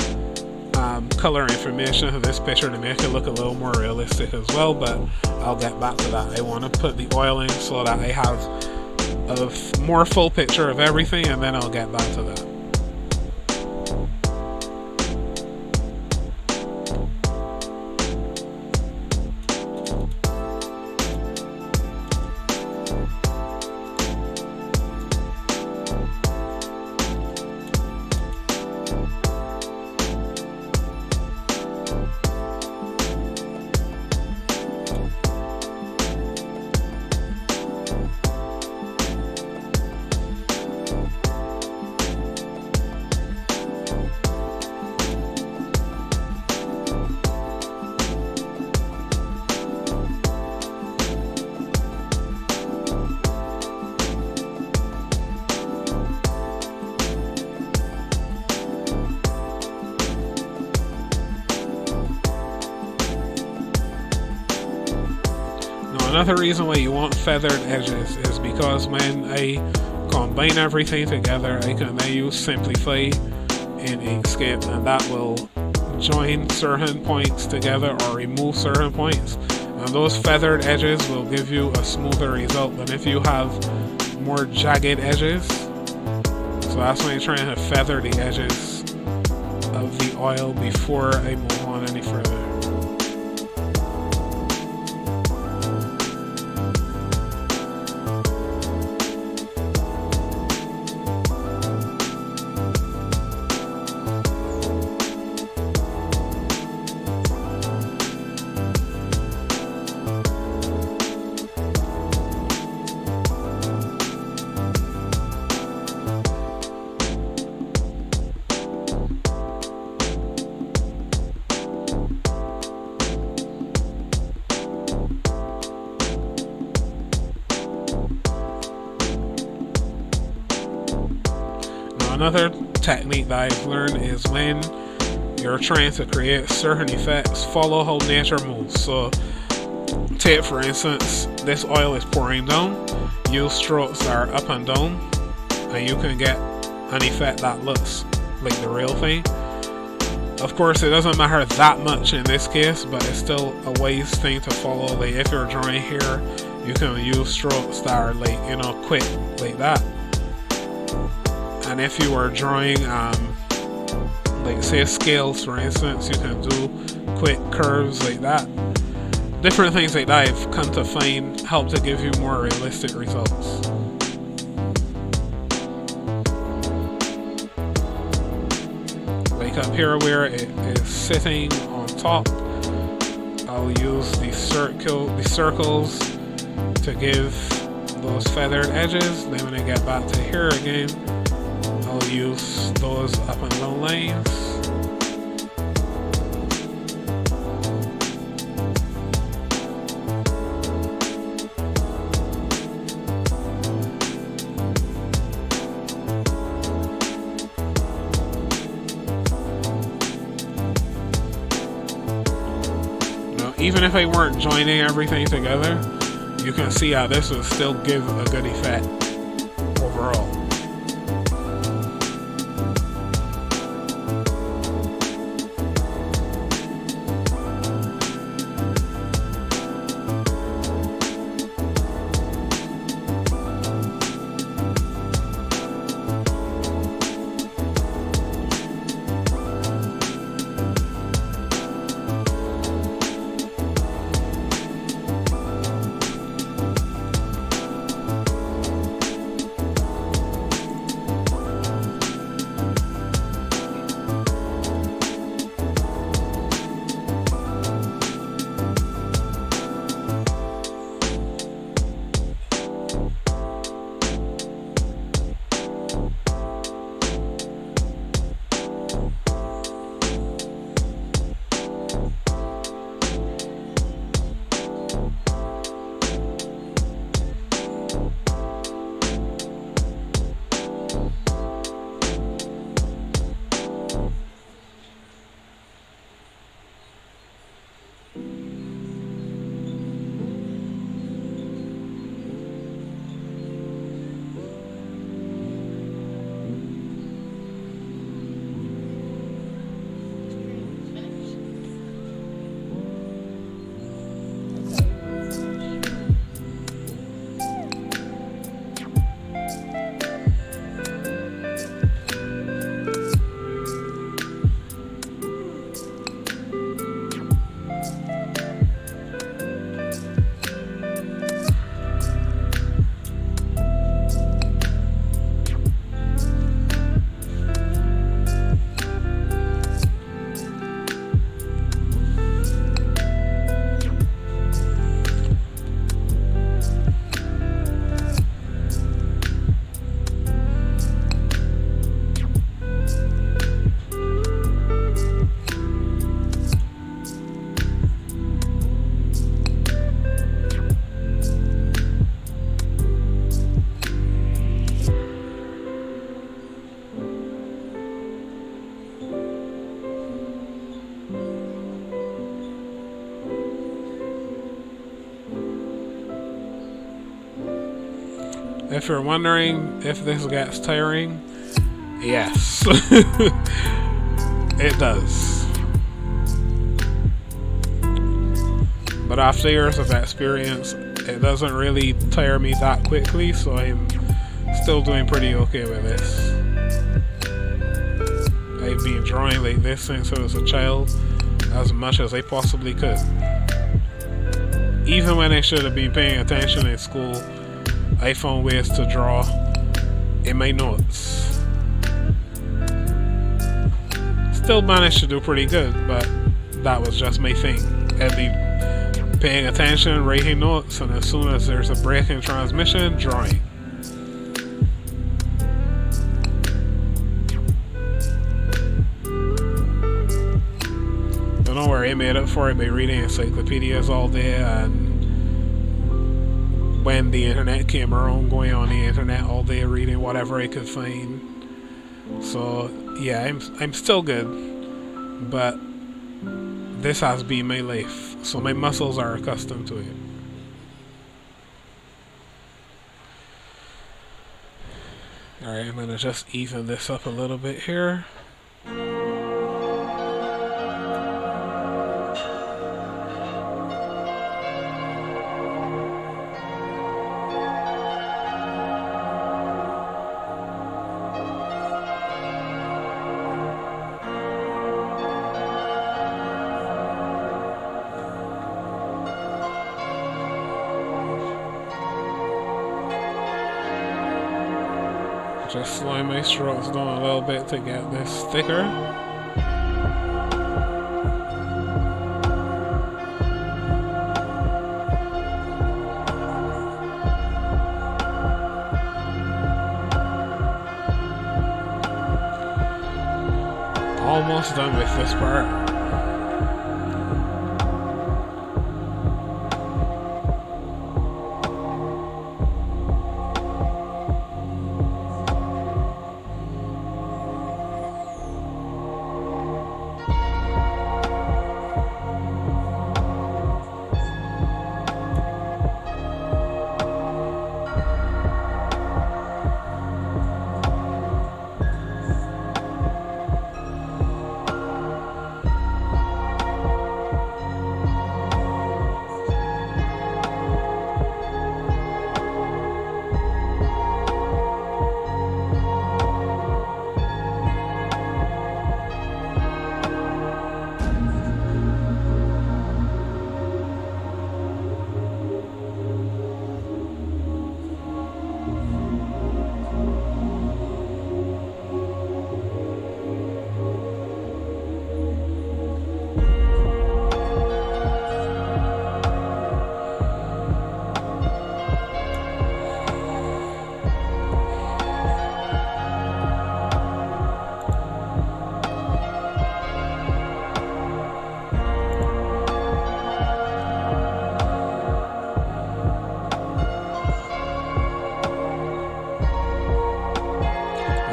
color information of this picture to make it look a little more realistic as well, but I'll get back to that. I want to put the oil in so that I have a more full picture of everything, and then I'll get back to that. Another reason why you want feathered edges is because when I combine everything together, I can then use Simplify in Inkscape, and that will join certain points together or remove certain points. And those feathered edges will give you a smoother result than if you have more jagged edges. So that's why I'm trying to feather the edges of the oil before I move on any further. Another technique that I've learned is when you're trying to create certain effects, follow how nature moves. So take for instance, this oil is pouring down, use strokes that are up and down, and you can get an effect that looks like the real thing. Of course, it doesn't matter that much in this case, but it's still a wise thing to follow. Like if you're drawing here, you can use strokes that are like, you know, quick like that. And if you are drawing, like say scales for instance, you can do quick curves like that. Different things like that I've come to find help to give you more realistic results. Like up here where it is sitting on top, I'll use the circles to give those feathered edges. Then when I get back to here again, I'll use those up and down lines. Now, even if I weren't joining everything together, you can see how this would still give a good effect overall. If you're wondering if this gets tiring, yes, it does. But after years of experience, it doesn't really tire me that quickly, so I'm still doing pretty okay with this. I've been drawing like this since I was a child, as much as I possibly could. Even when I should have been paying attention in school, I found ways to draw in my notes. Still managed to do pretty good, but that was just my thing. I'd be paying attention, writing notes, and as soon as there's a break in transmission, drawing. Don't know where I made up for it by reading encyclopedias all day, and when the internet came around, going on the internet all day reading whatever I could find. So yeah, I'm still good, but this has been my life, so my muscles are accustomed to it. Alright, I'm gonna just even this up a little bit here. Just slowing my strokes down a little bit to get this thicker. Almost done with this part.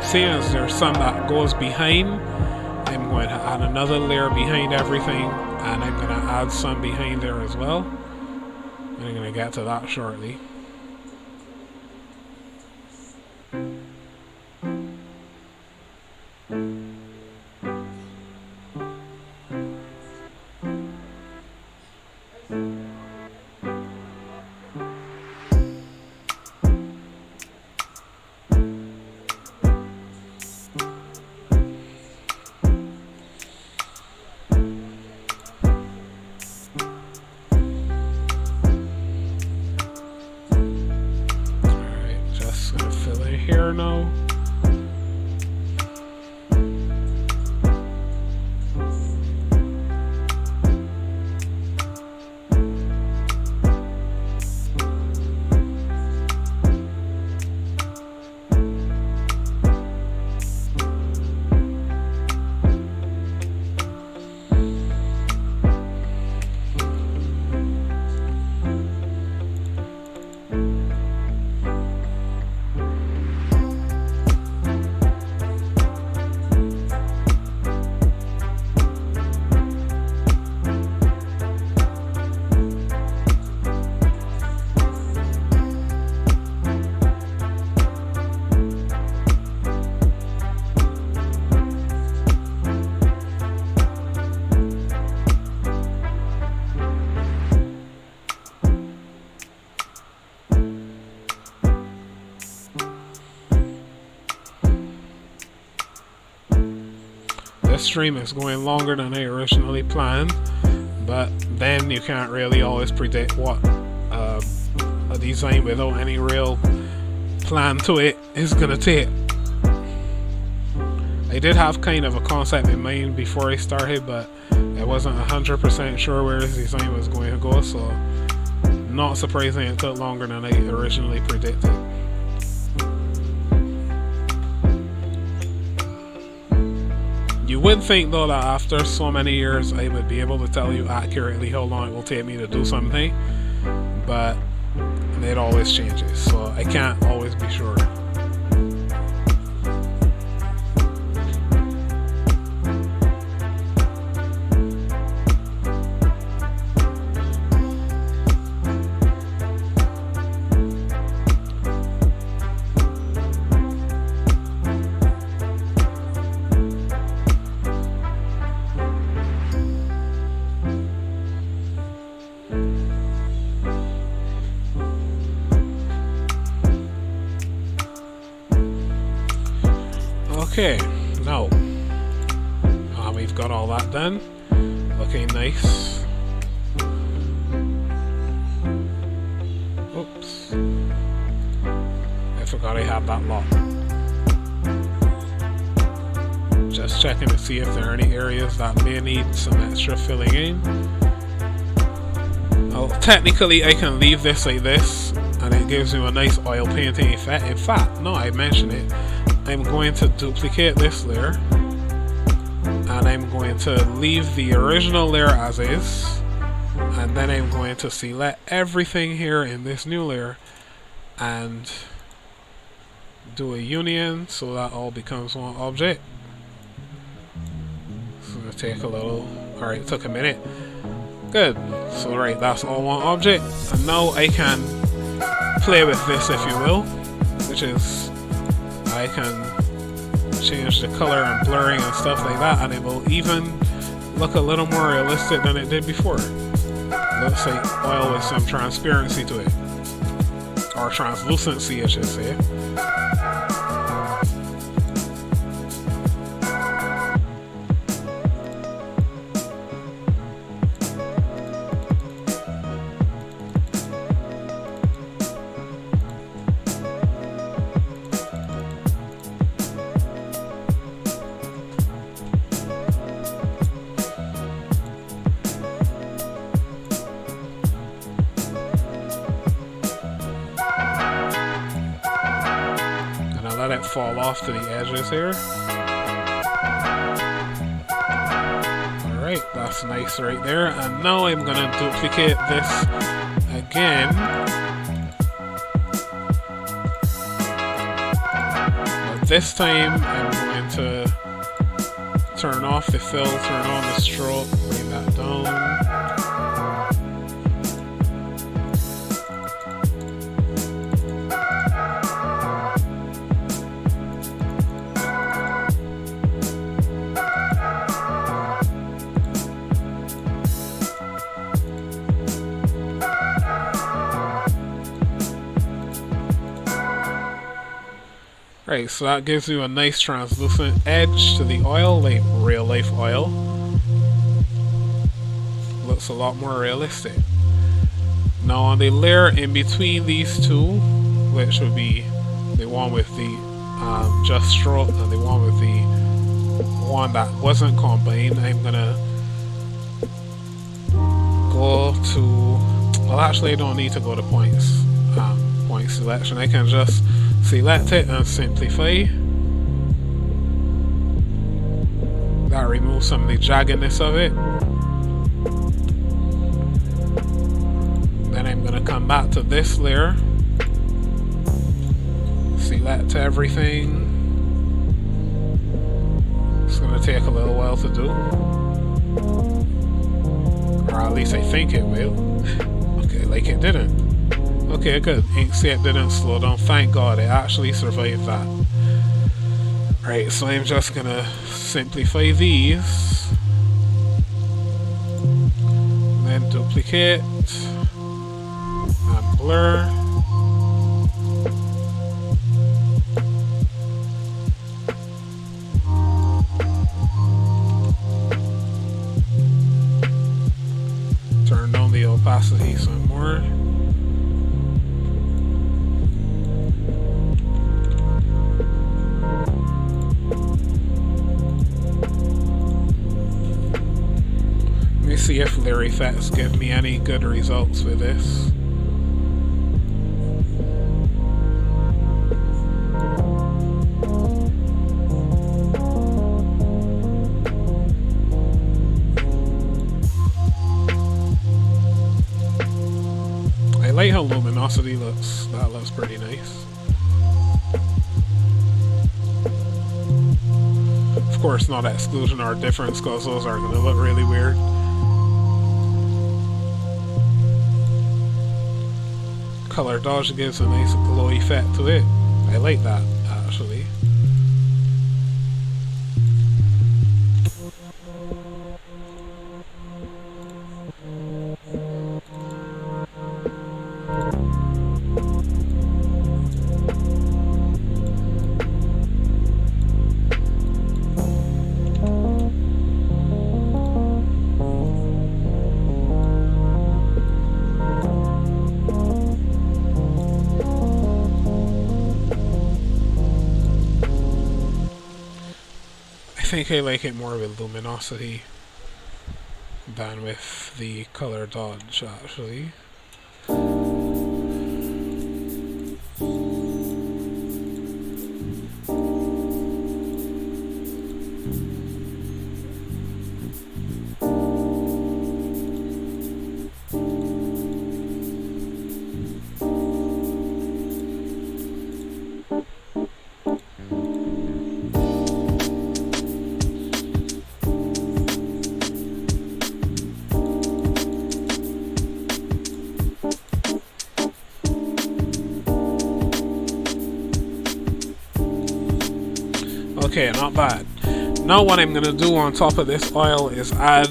Seeing as there's some that goes behind, I'm going to add another layer behind everything, and I'm going to add some behind there as well. And I'm going to get to that shortly. stream is going longer than I originally planned, but then you can't really always predict what a design without any real plan to it is gonna take. I did have kind of a concept in mind before I started, but I wasn't 100% sure where this design was going to go, so not surprising it took longer than I originally predicted. You would think though that after so many years I would be able to tell you accurately how long it will take me to do something, but it always changes, so I can't always be sure. Okay, now we've got all that done. Looking nice. Oops. I forgot I had that lock. Just checking to see if there are any areas that may need some extra filling in. Well, technically I can leave this like this and it gives you a nice oil painting effect. In fact, no, I mentioned it. I'm going to duplicate this layer and I'm going to leave the original layer as is, and then I'm going to select everything here in this new layer and do a union so that all becomes one object. It's going to take a little, alright, it took a minute. Good. So right, that's all one object, and now I can play with this, if you will, which is I can change the color and blurring and stuff like that, and it will even look a little more realistic than it did before. Looks like oil with some transparency to it, or translucency I should say. Let it fall off to the edges here. Alright, that's nice right there. And now I'm going to duplicate this again. But this time I'm going to turn off the fill, turn on the stroke, bring that down. Right, so that gives you a nice translucent edge to the oil, like real life oil. Looks a lot more realistic. Now on the layer in between these two, which would be the one with the just stroke and the one with the one that wasn't combined, I'm gonna go to, well actually I don't need to go to points, point selection. I can just select it and simplify. That removes some of the jaggedness of it. Then I'm going to come back to this layer, select everything. It's going to take a little while to do, or at least I think it will. Okay, like it didn't. Okay, good. Inkscape didn't slow down. Thank God, it actually survived that. Right, so I'm just gonna simplify these. Then duplicate. And blur. opacity some more. Let me see if layer effects give me any good results with this. I like how luminosity looks. That looks pretty nice. Of course, not exclusion or difference, because those are going to look really weird. Color dodge gives a nice glow effect to it. I like that, actually. I think I like it more with luminosity than with the color dodge, actually. Okay, not bad. Now what I'm going to do on top of this oil is add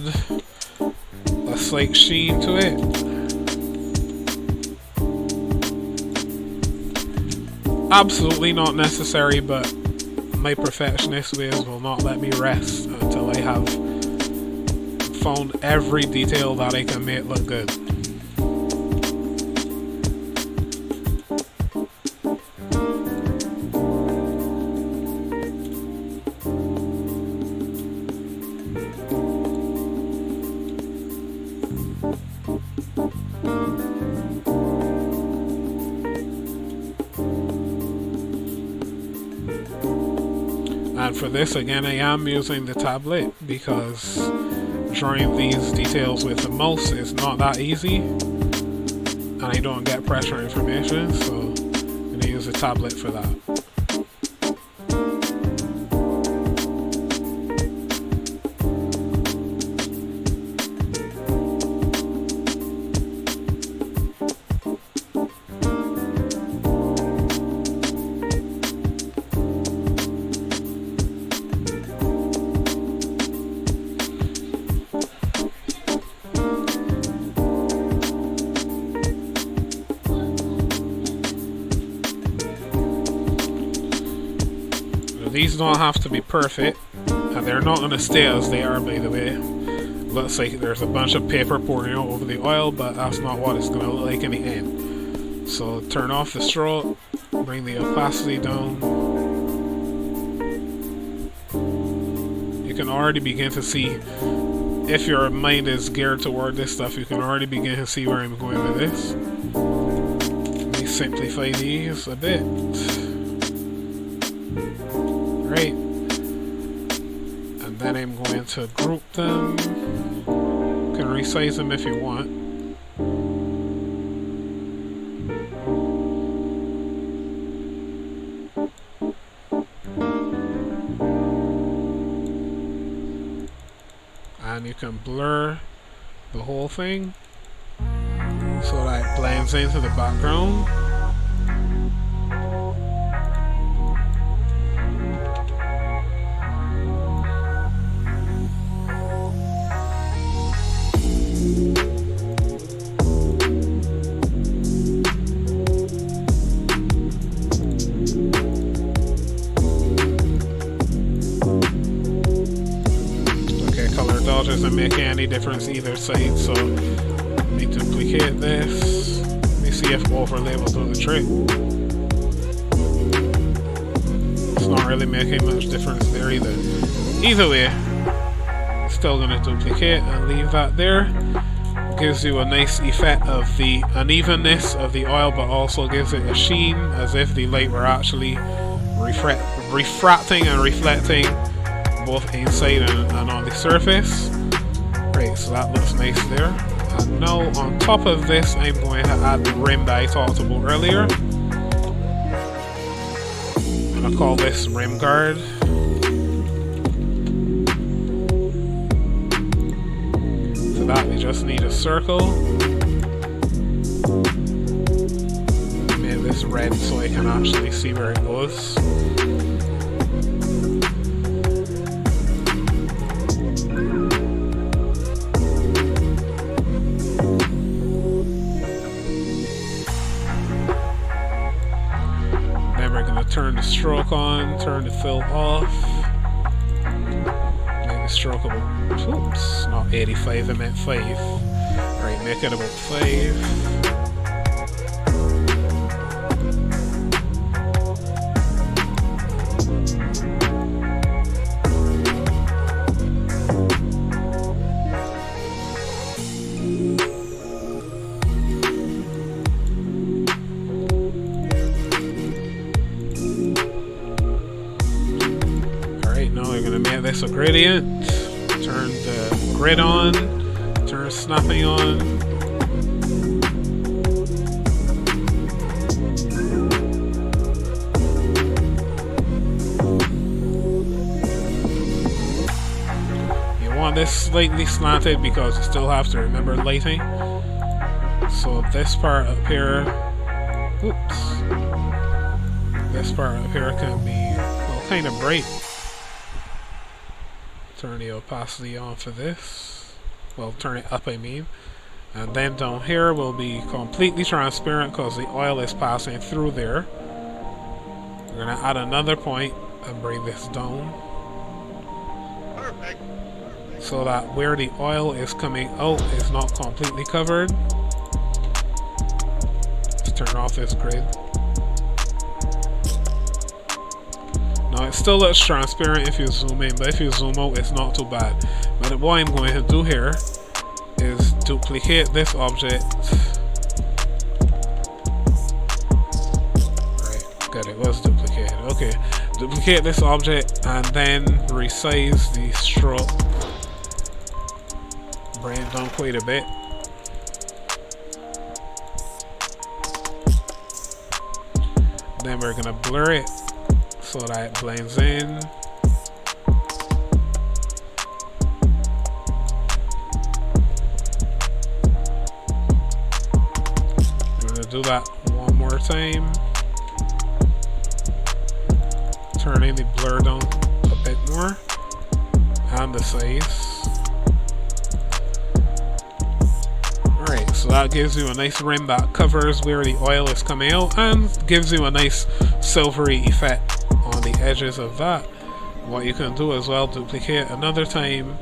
a slight sheen to it. Absolutely not necessary, but my perfectionist ways will not let me rest until I have found every detail that I can make look good. And for this, again, I am using the tablet because drawing these details with the mouse is not that easy, and I don't get pressure information, so I'm going to use the tablet for that. These don't have to be perfect, and they're not going to stay as they are, by the way. Looks like there's a bunch of paper pouring out over the oil, but that's not what it's going to look like in the end. So turn off the stroke, bring the opacity down. You can already begin to see, if your mind is geared toward this stuff, you can already begin to see where I'm going with this. Let me simplify these a bit. Right, and then I'm going to group them. You can resize them if you want. And you can blur the whole thing so that it blends into the background. Doesn't make any difference either side, so Let me duplicate this. Let me see if overlay will do the trick. It's not really making much difference there either. Either way, still gonna duplicate and leave that there. Gives you a nice effect of the unevenness of the oil, but also gives it a sheen as if the light were actually refracting and reflecting both inside and on the surface. Right, so that looks nice there. And now on top of this, I'm going to add the rim that I talked about earlier. I'm going to call this rim guard. For that, we just need a circle. Make this red so I can actually see where it goes. Turn the stroke on, turn the fill off. Make the stroke about, oops, not 85, I meant 5. Right, make it about 5. This a gradient, turn the grid on, turn snapping on. You want this slightly slanted because you still have to remember lighting. So this part up here, oops, this part up here can be, well, kind of bright. Turn the opacity on for this. Well, turn it up, I mean. And then down here will be completely transparent because the oil is passing through there. We're going to add another point and bring this down. Perfect. So that where the oil is coming out is not completely covered. Let's turn off this grid. Now it still looks transparent if you zoom in, but if you zoom out it's not too bad. But what I'm going to do here is duplicate this object. Right, good, it was duplicated. Okay, duplicate this object and then resize the stroke. Bring it down quite a bit. Then we're going to blur it so that it blends in. I'm going to do that one more time. Turning the blur down a bit more and the size. Alright, so that gives you a nice rim that covers where the oil is coming out and gives you a nice silvery effect on the edges of that. What you can do as well, duplicate another time,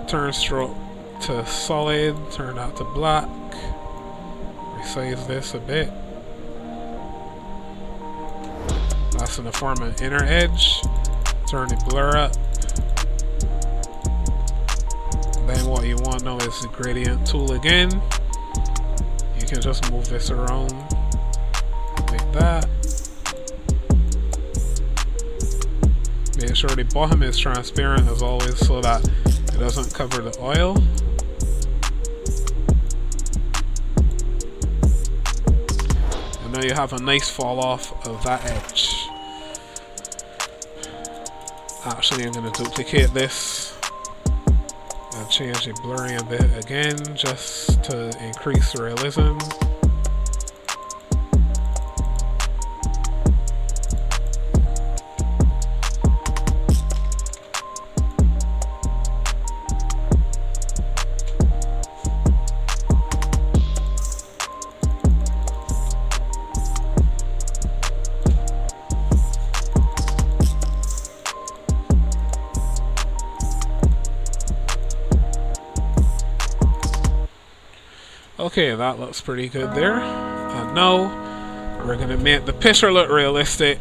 turn stroke to solid, turn that to black, resize this a bit. That's in the form of an inner edge. Turn the blur up. Then what you want now is the gradient tool again. You can just move this around like that. Make sure the bottom is transparent as always so that it doesn't cover the oil. And now you have a nice fall off of that edge. Actually, I'm going to duplicate this and change the blurring a bit again just to increase realism. Okay, that looks pretty good there. And now we're gonna make the picture look realistic.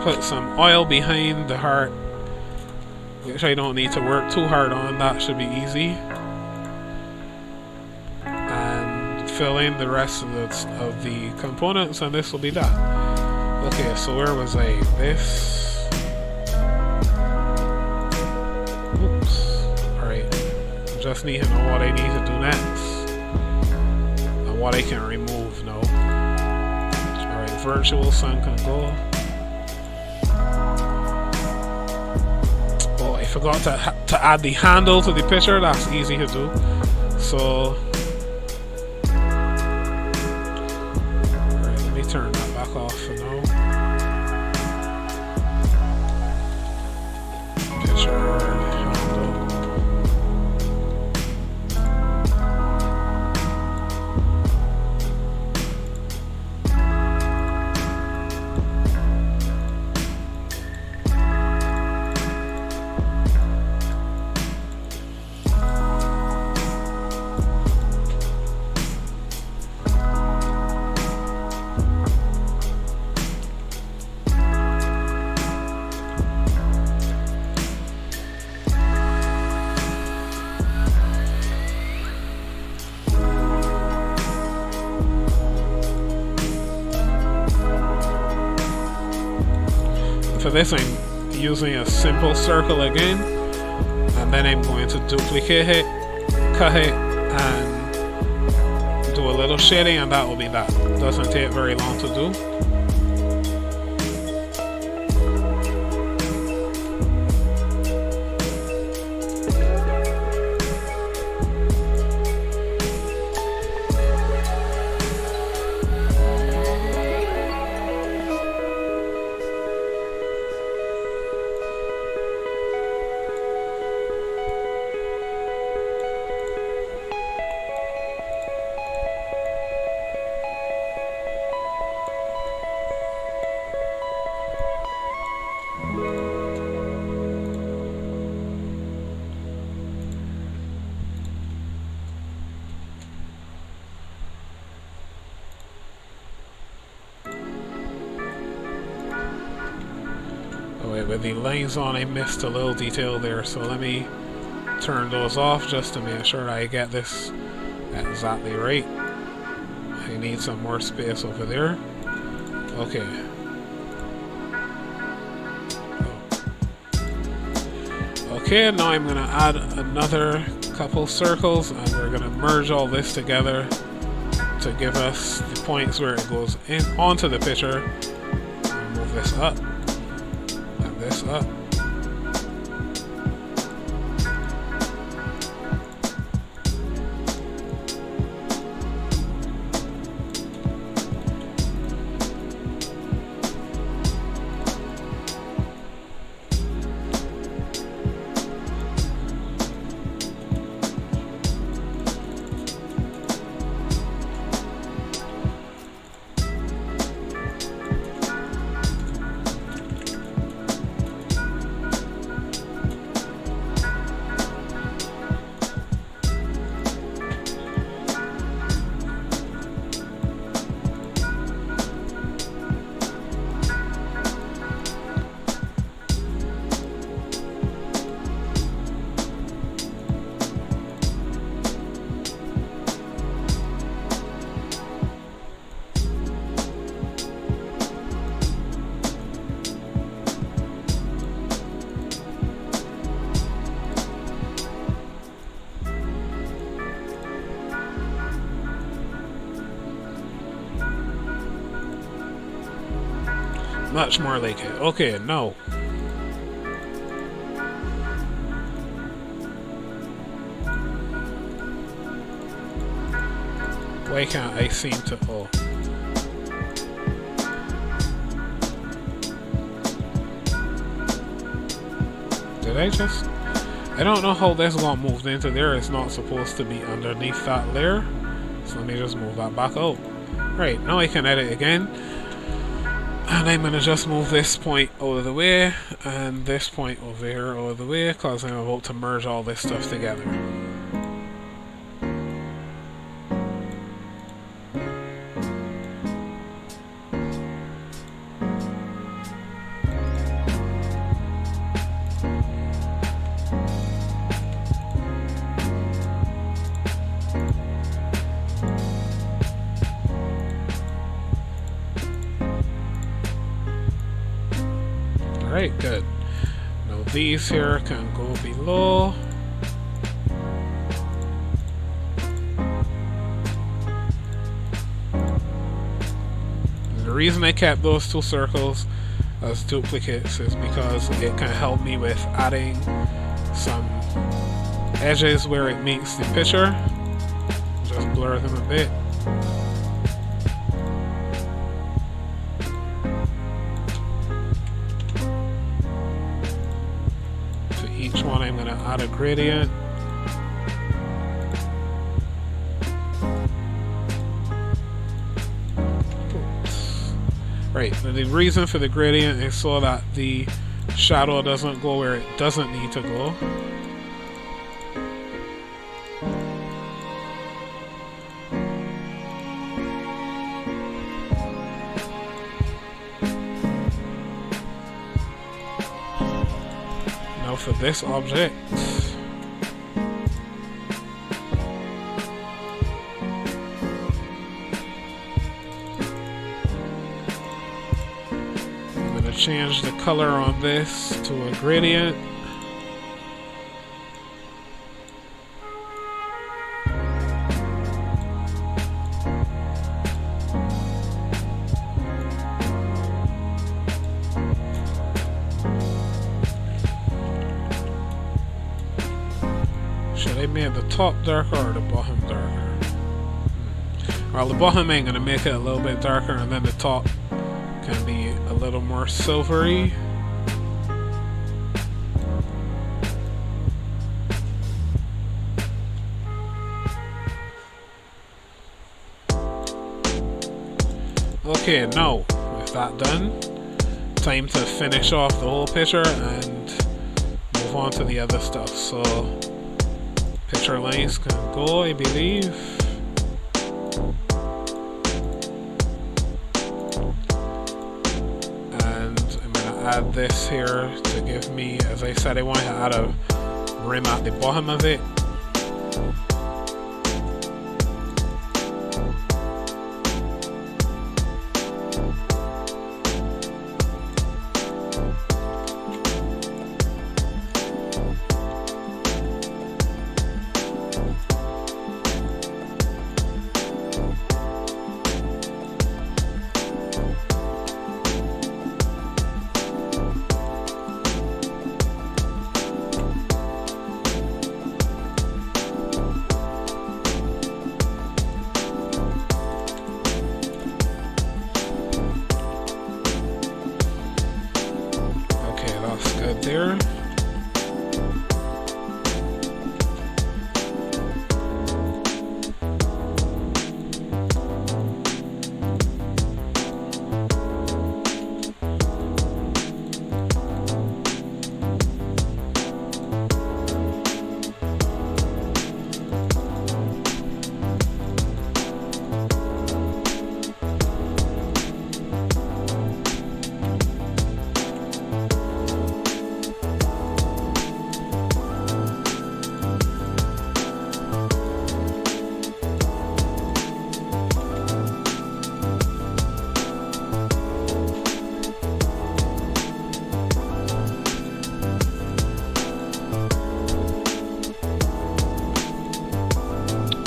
Put some oil behind the heart, which I don't need to work too hard on. That should be easy. And fill in the rest of the components, and this will be that. Okay, so where was I? This. Oops. Alright. Just need to know what I need to do next. And what I can remove now. Alright, virtual sun can go. Oh, I forgot to add the handle to the picture. That's easy to do. So, alright, let me turn that back off for now. Picture handle. For this, I'm using a simple circle again, and then I'm going to duplicate it, cut it, and do a little shading, and that will be that. Doesn't take very long to do. With the lines on, I missed a little detail there, so let me turn those off just to make sure I get this exactly right. I need some more space over there. Okay. Okay, now I'm going to add another couple circles, and we're going to merge all this together to give us the points where it goes in onto the picture. Move this up. This up. Much more like it. Okay, no. Why can't I seem to... Oh. Did I just... I don't know how this got moved into there. It's not supposed to be underneath that layer. So let me just move that back out. Right, now I can edit again. And I'm going to just move this point out of the way, and this point over here out of the way, because I'm about to merge all this stuff together. Alright, good. Now these here can go below. The reason I kept those two circles as duplicates is because it can help me with adding some edges where it meets the picture. Just blur them a bit. To each one I'm going to add a gradient. Right, now the reason for the gradient is so that the shadow doesn't go where it doesn't need to go. Now for this object, change the color on this to a gradient. Should I make the top darker or the bottom darker? Well, the bottom ain't gonna make it a little bit darker, and then the top can be a little more silvery. Okay, now with that done, time to finish off the whole picture and move on to the other stuff. So picture lines can go, I believe. Add this here to give me, as I said, I want to add a rim at the bottom of it. There.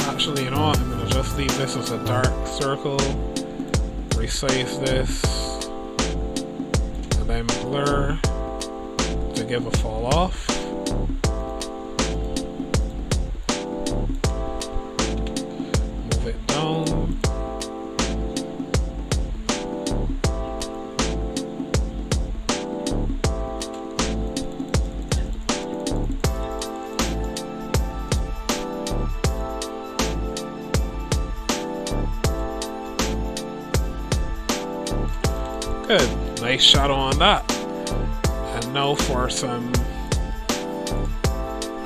Actually, you know what? I'm going to just leave this as a dark circle, resize this, and then blur to give a fall off. Move it down. Good, nice shadow on that. And now for some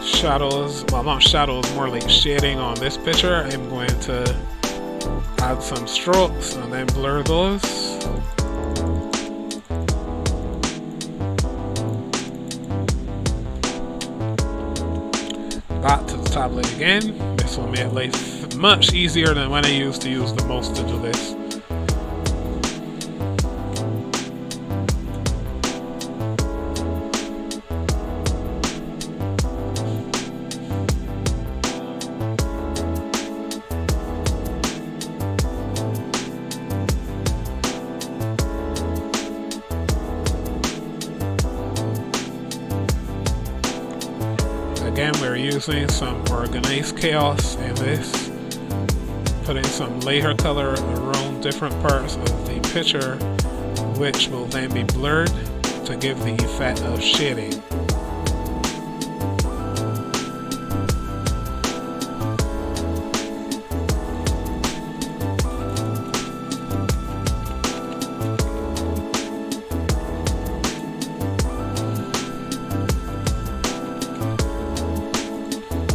shadows, well not shadows, more like shading on this picture. I'm going to add some strokes and then blur those. Back to the tablet again. This will make life much easier than when I used to use the mouse to do this. using some organized chaos in this, putting some layer color around different parts of the picture, which will then be blurred to give the effect of shading.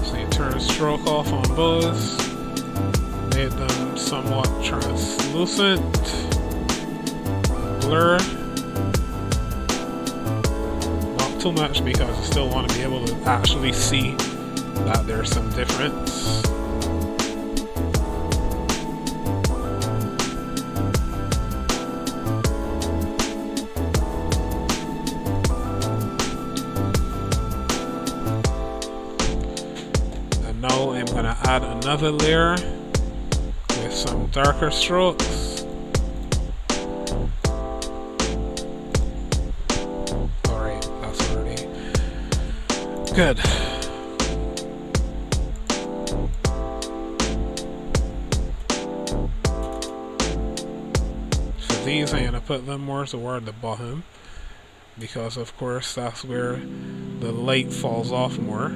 So you turn stroke off on those, made them somewhat translucent, blur. Too much because you still want to be able to actually see that there's some difference. And now I'm going to add another layer with some darker strokes. Good. So these, I'm going to put them more toward the bottom because of course that's where the light falls off more.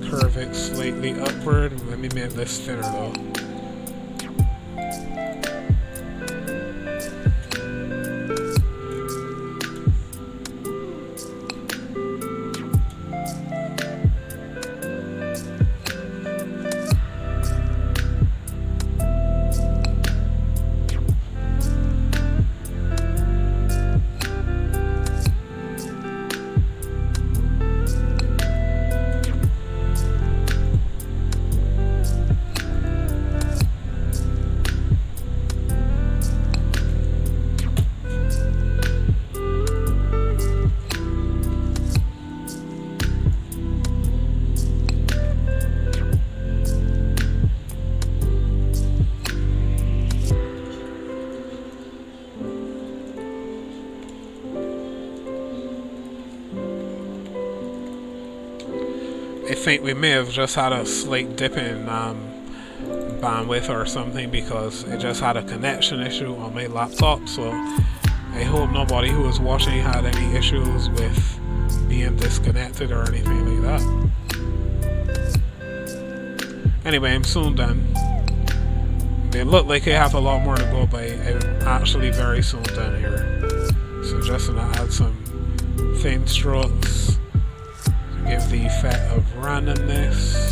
Curve it slightly upward. Let me make this thinner though. I think we may have just had a slight dip in bandwidth or something because it just had a connection issue on my laptop, so I hope nobody who was watching had any issues with being disconnected or anything like that. Anyway, I'm soon done. They look like I have a lot more to go, but I'm actually very soon done here. So just gonna add some thin strokes to give the effect of randomness.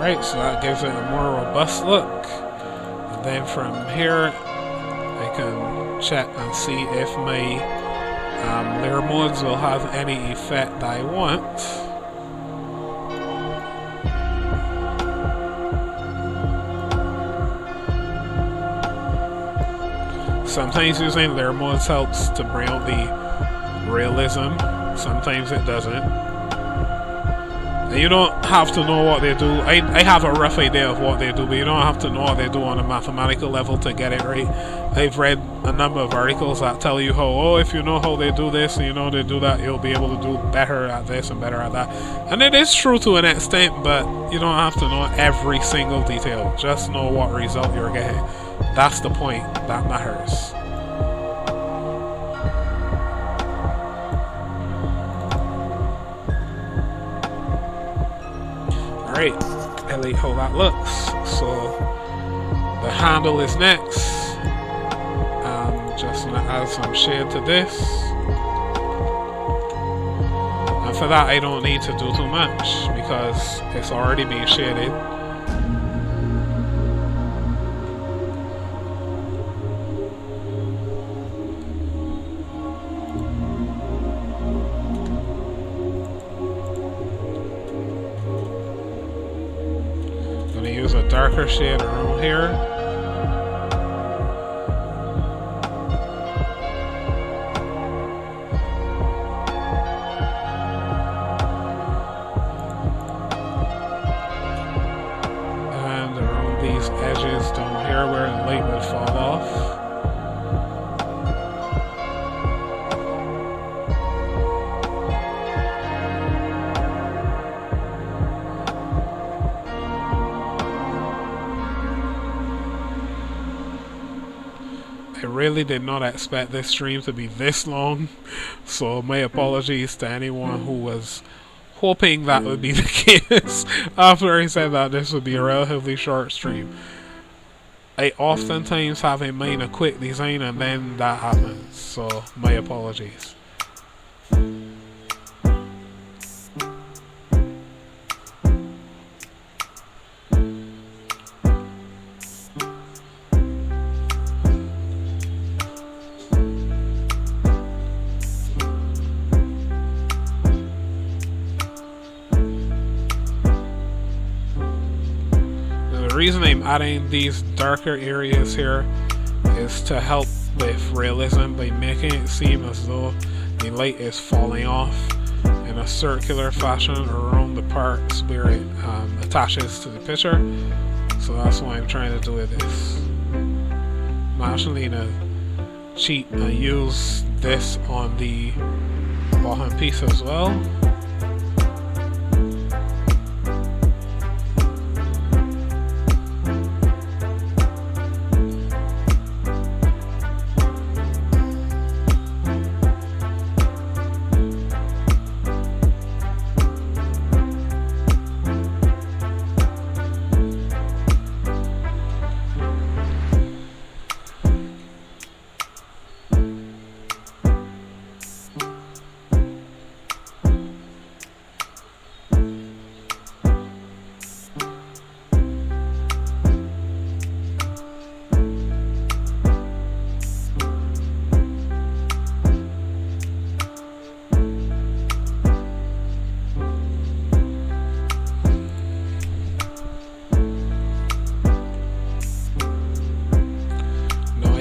Right, so that gives it a more robust look. And then from here, I can check and see if my layer modes will have any effect that I want. Sometimes using layer modes helps to bring out the realism, sometimes it doesn't. You don't have to know what they do. I have a rough idea of what they do, but you don't have to know what they do on a mathematical level to get it right. I've read a number of articles that tell you how, oh, if you know how they do this and you know they do that, you'll be able to do better at this and better at that. And it is true to an extent, but you don't have to know every single detail. Just know what result you're getting. That's the point that matters. Alright, I like how that looks. So the handle is next. I'm just gonna add some shade to this. And for that I don't need to do too much because it's already being shaded. Use a darker shade around here. And around these edges down here where the light would fall off. I really did not expect this stream to be this long, so my apologies to anyone who was hoping that would be the case after I said that this would be a relatively short stream. I oftentimes have in mind a quick design and then that happens, so my apologies. The reason I'm adding these darker areas here is to help with realism by making it seem as though the light is falling off in a circular fashion around the parts where it attaches to the picture. So that's what I'm trying to do with this. I'm actually going to cheat and use this on the bottom piece as well.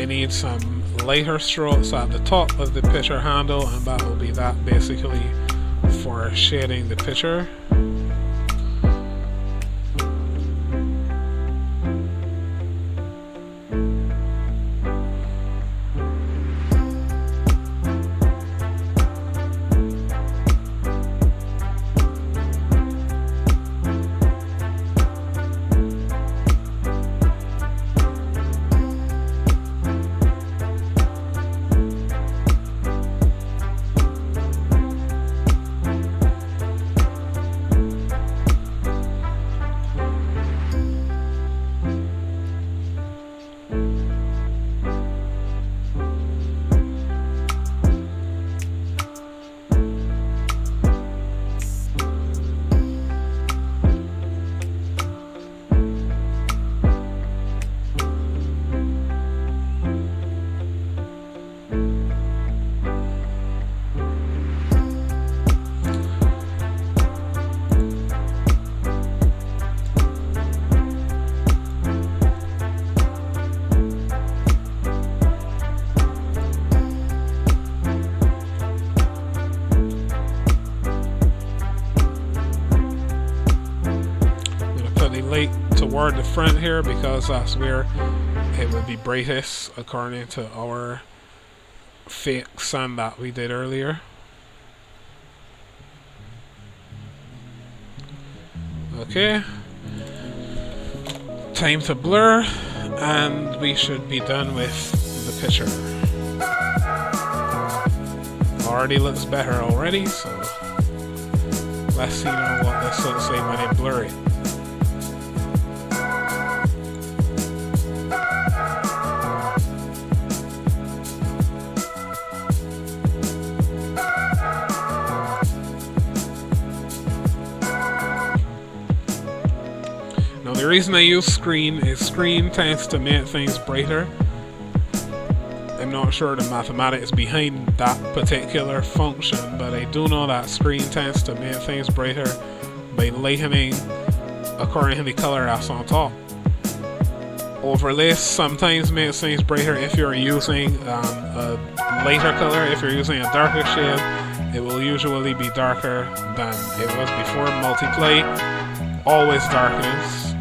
Need some lighter strokes at the top of the picture handle, and that will be that basically for shading the picture. toward the front here because that's where it would be brightest according to our fake sun that we did earlier. Okay, time to blur, and we should be done with the picture. Already looks better already, so let's see now what this looks like when I blur it. Now the reason I use screen is screen tends to make things brighter. I'm not sure the mathematics behind that particular function, but I do know that screen tends to make things brighter by lightening according to the color that's on top. Overlay sometimes makes things brighter if you're using a lighter color. If you're using a darker shade, it will usually be darker than it was before. Multiply always darkens,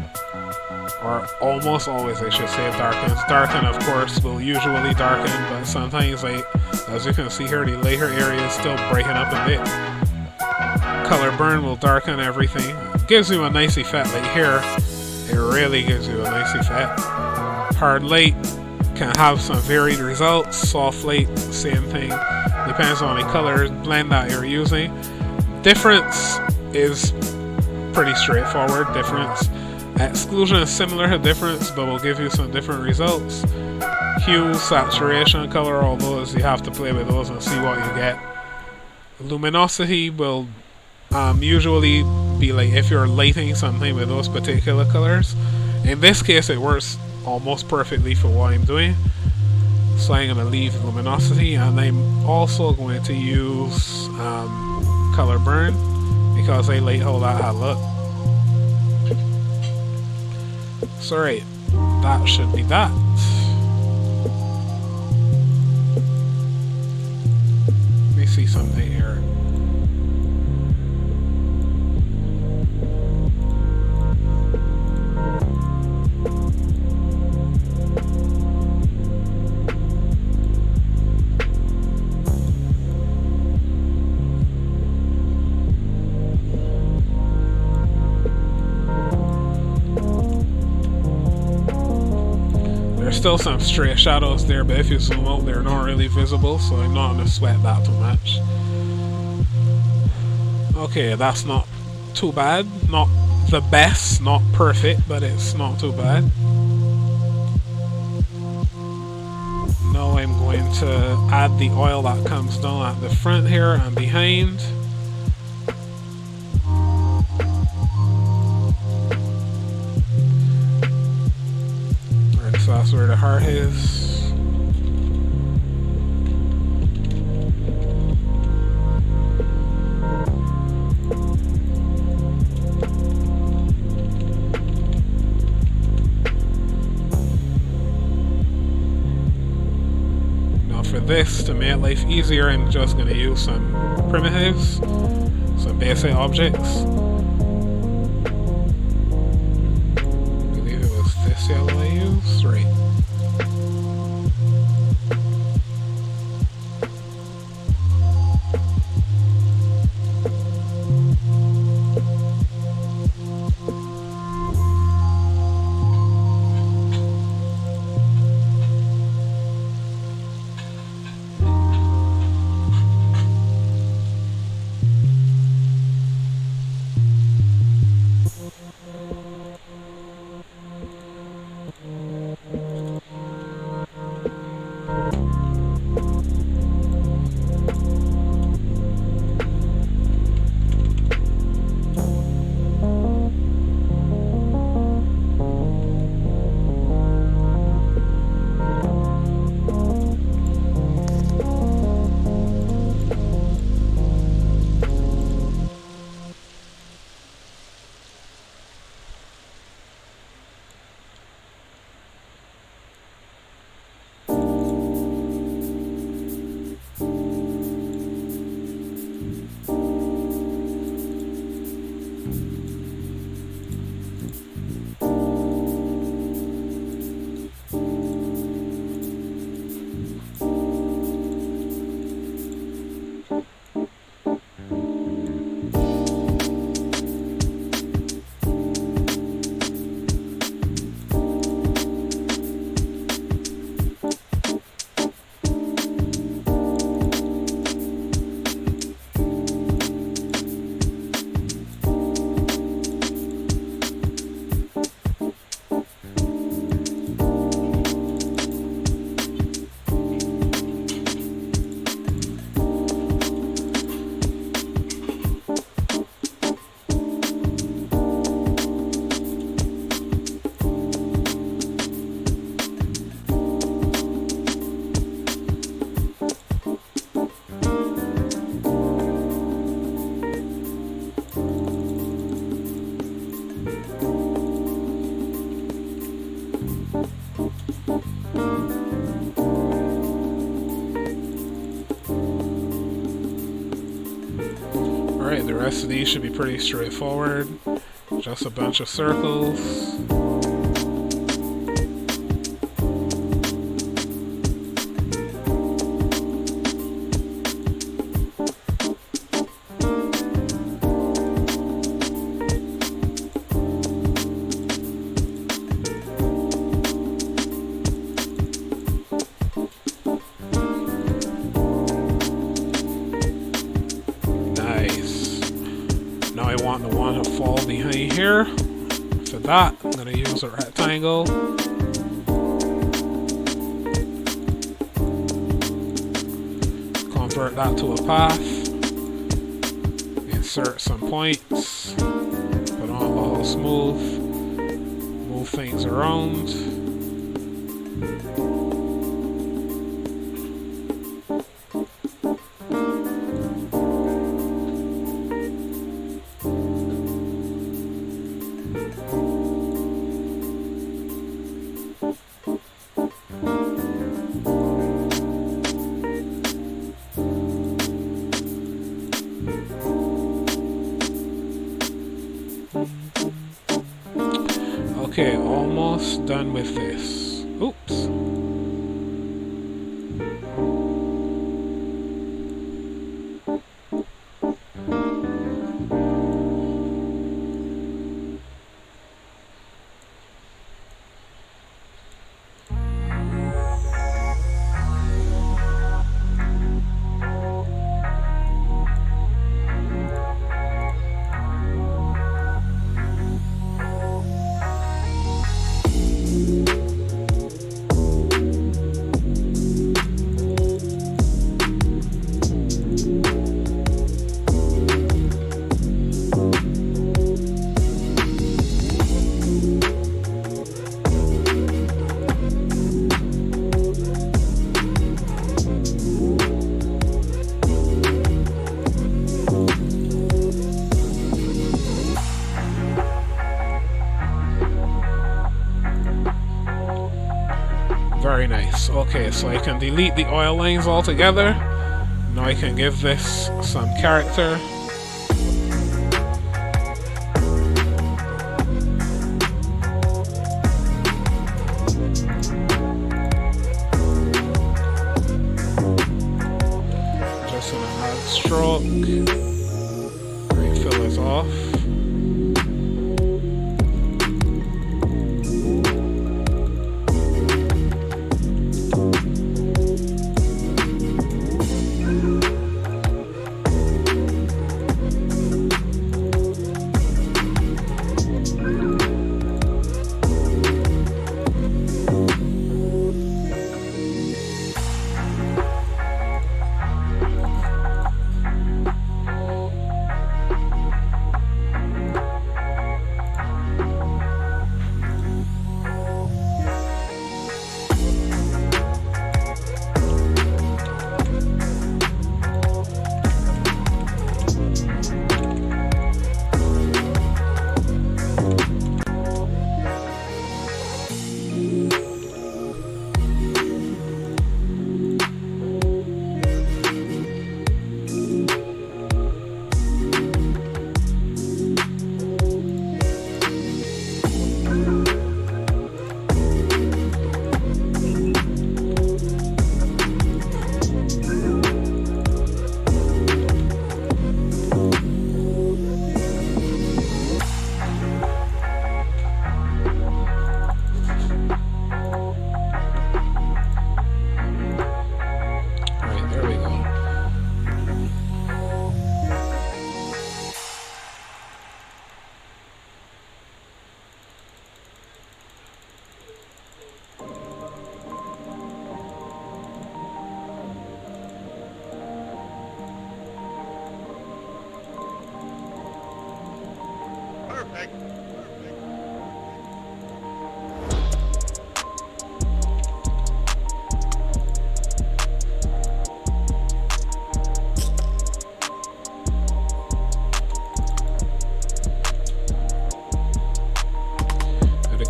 or almost always I should say darkens. Darken of course will usually darken, but sometimes, like as you can see here, the lighter areas still brighten up a bit. Color burn will darken everything. It gives you a nice effect. Like here, it really gives you a nice effect. Hard light can have some varied results. Soft light, same thing. Depends on the color blend that you're using. Difference is pretty straightforward. Difference. Exclusion is similar to difference, but will give you some different results. Hue, saturation, color, all those, you have to play with those and see what you get. Luminosity will usually be like if you're lighting something with those particular colors. In this case, it works almost perfectly for what I'm doing. So I'm going to leave luminosity, and I'm also going to use color burn because I like how that looks. So right, that should be that. Let me see something here. Still some straight shadows there, but if you zoom out, they're not really visible, so I'm not going to sweat that too much. Okay, that's not too bad. Not the best, not perfect, but it's not too bad. Now I'm going to add the oil that comes down at the front here and behind. So that's where the heart is. Now for this, to make life easier, I'm just going to use some primitives, some basic objects. This yellow I use, right. Alright, the rest of these should be pretty straightforward. Just a bunch of circles. I want the one to fall behind here. For that, I'm going to use a rectangle. Convert that to a path. Insert some points. Put on all smooth. Move things around. Okay, almost done with this. Oops. Very nice. Okay, so I can delete the oil lines altogether. Now I can give this some character. Just gonna add stroke. Right, fill this off.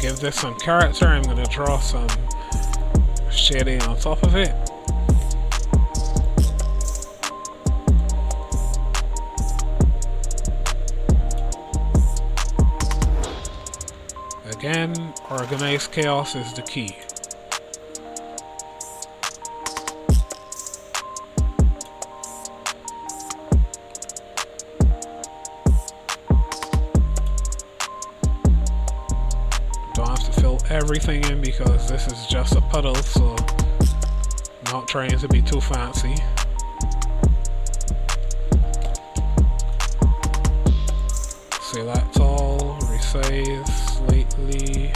Give this some character. I'm going to draw some shading on top of it. Again, organized chaos is the key. Don't have to fill everything in because this is just a puddle, so not trying to be too fancy. Select all, resize slightly.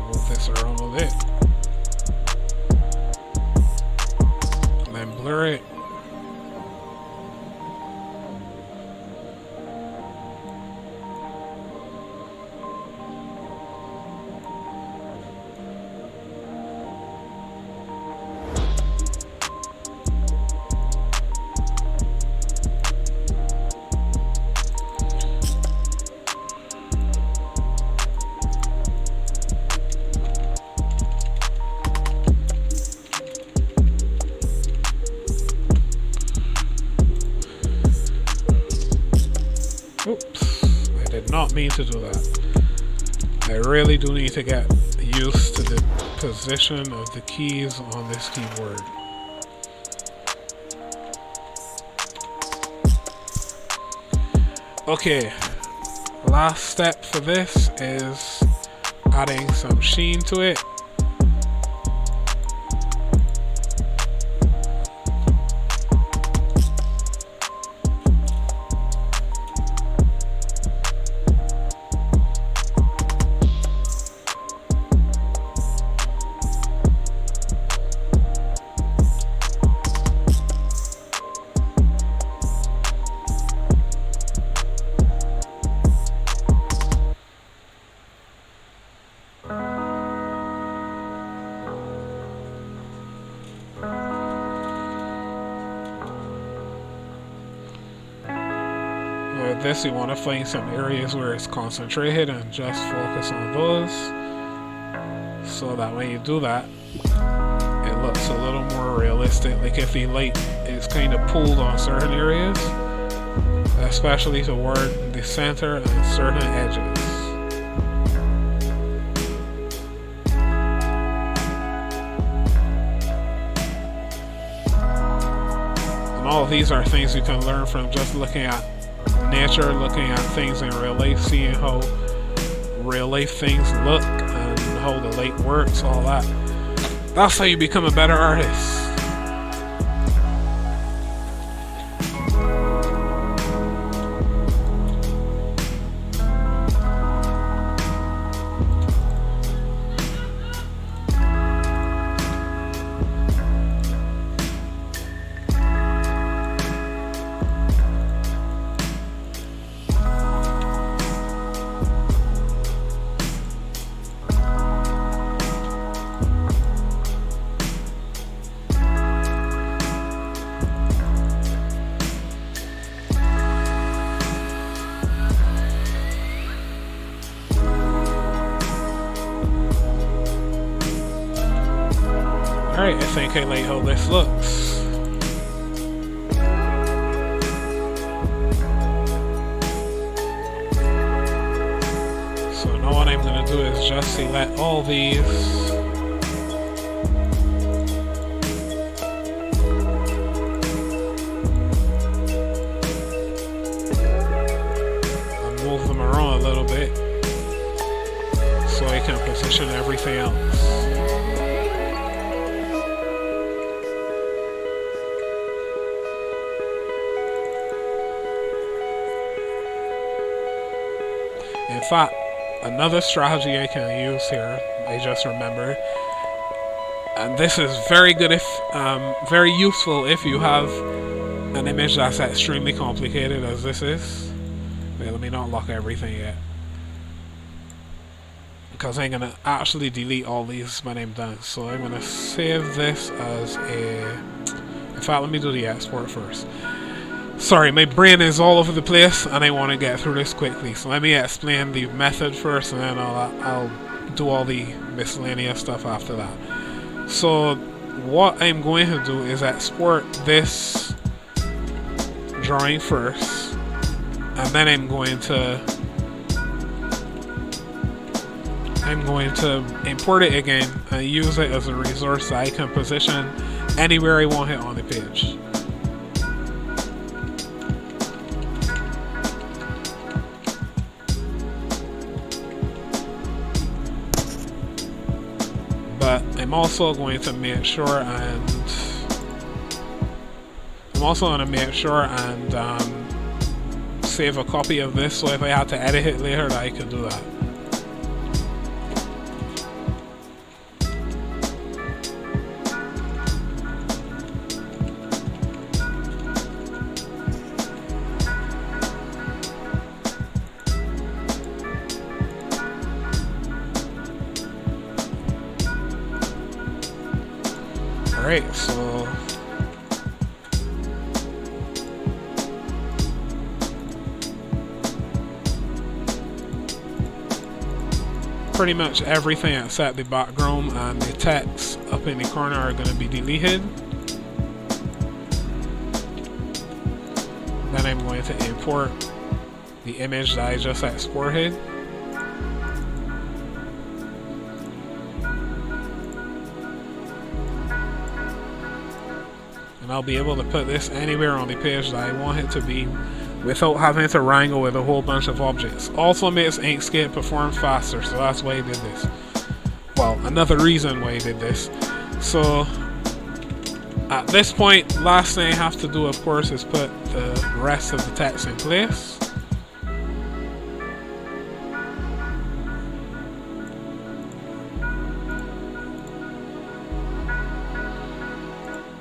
Move this around a bit. And then blur it. Oops, I did not mean to do that. I really do need to get used to the position of the keys on this keyboard. Okay, last step for this is adding some sheen to it. With this, you want to find some areas where it's concentrated and just focus on those, so that when you do that, it looks a little more realistic. Like if the light is kind of pulled on certain areas, especially toward the center and certain edges. And all of these are things you can learn from just looking at nature, looking at things in real life, seeing how real life things look and how the light works, all that. That's how you become a better artist. Alright, I think I like how this looks. So now what I'm going to do is just select all these. And move them around a little bit so I can position everything else. In fact, another strategy I can use here, I just remembered, and this is very good if, very useful if you have an image that's extremely complicated as this is. Wait, let me not lock everything yet, because I'm gonna actually delete all these when I'm done. So I'm gonna save this as a, in fact, let me do the export first. Sorry, my brain is all over the place and I want to get through this quickly. So let me explain the method first and then I'll do all the miscellaneous stuff after that. So what I'm going to do is export this drawing first and then I'm going to import it again and use it as a resource that I can position anywhere I want it on the page. But I'm also going to make sure and save a copy of this, so if I had to edit it later, that I can do that. Alright, so pretty much everything except the background and the text up in the corner are going to be deleted. Then I'm going to import the image that I just exported. And I'll be able to put this anywhere on the page that I want it to be without having to wrangle with a whole bunch of objects. Also makes Inkscape perform faster, so that's why I did this. Well, another reason why I did this. So at this point, last thing I have to do, of course, is put the rest of the text in place.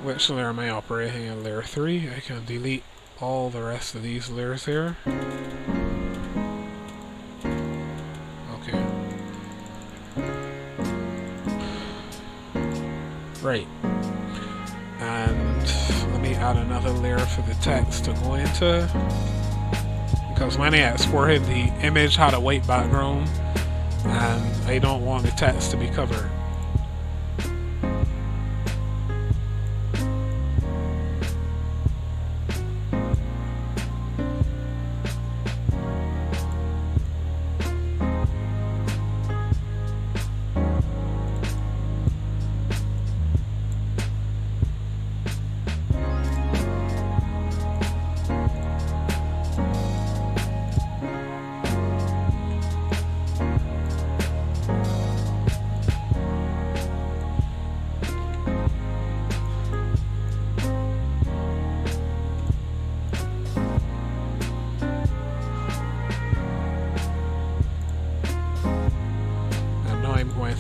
Which layer am I operating in? Layer 3. I can delete all the rest of these layers here. Okay. Right. And let me add another layer for the text to go into. Because when I exported, the image had a white background and I don't want the text to be covered.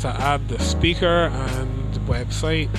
To add the speaker and the website.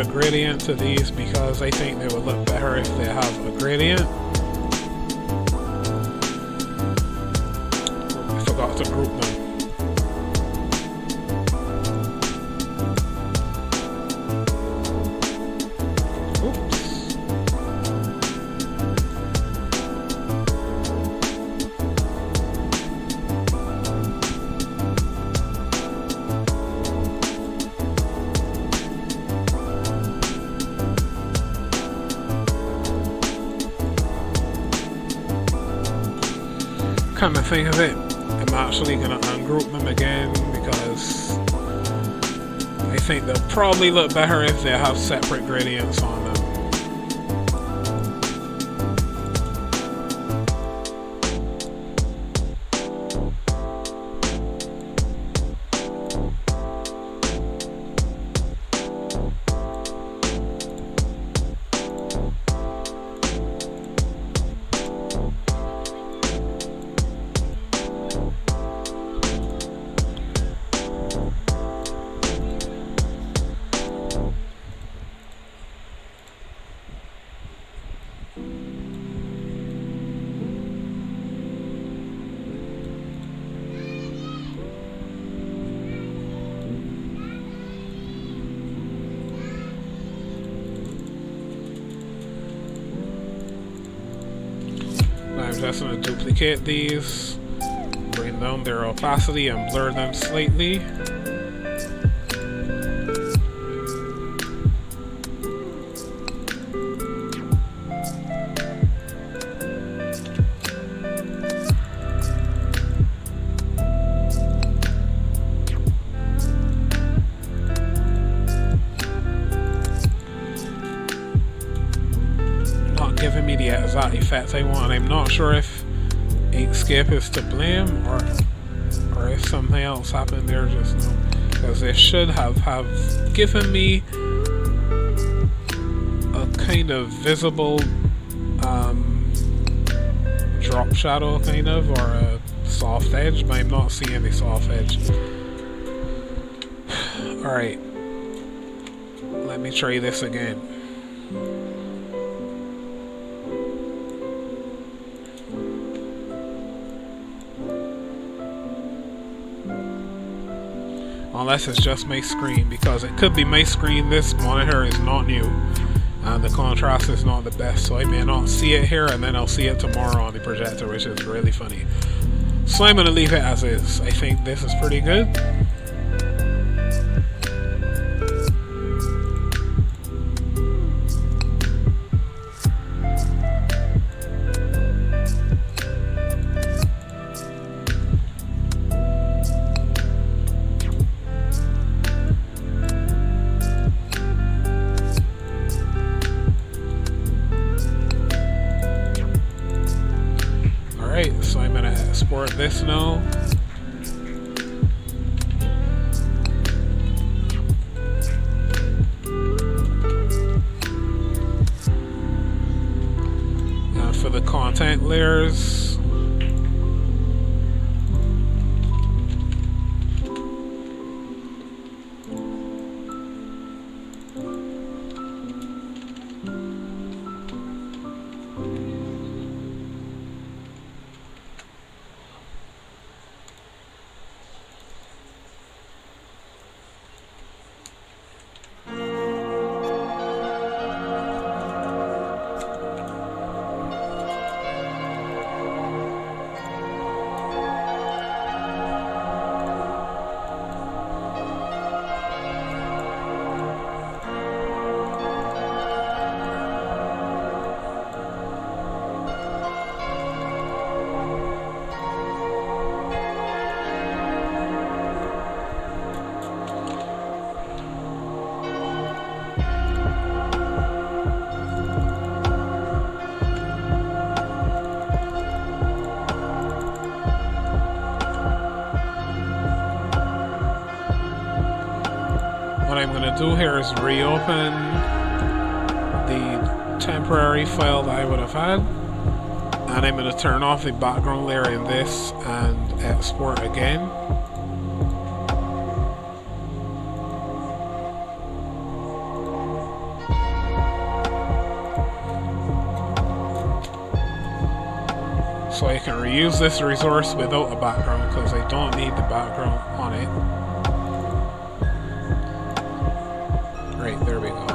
a gradient to these because I think they would look better if they have a gradient. I forgot to group them. Come to think of it, I'm actually going to ungroup them again because I think they'll probably look better if they have separate gradients on them. I'm just going to duplicate these, bring down their opacity and blur them slightly. Giving me the exact effect I want. I'm not sure if Inkscape is to blame or if something else happened there just now, because they should have given me a kind of visible drop shadow kind of, or a soft edge, but I'm not seeing the soft edge. Alright, let me try this again. Unless it's just my screen, because it could be my screen. This monitor is not new and the contrast is not the best, so I may not see it here and then I'll see it tomorrow on the projector, which is really funny. So I'm going to leave it as is. I think this is pretty good. So I'm going to export this now. And for the content layers, what I'm going to do here is reopen the temporary file that I would have had, and I'm going to turn off the background layer in this and export again. So I can reuse this resource without a background because I don't need the background on it. Right, there we go.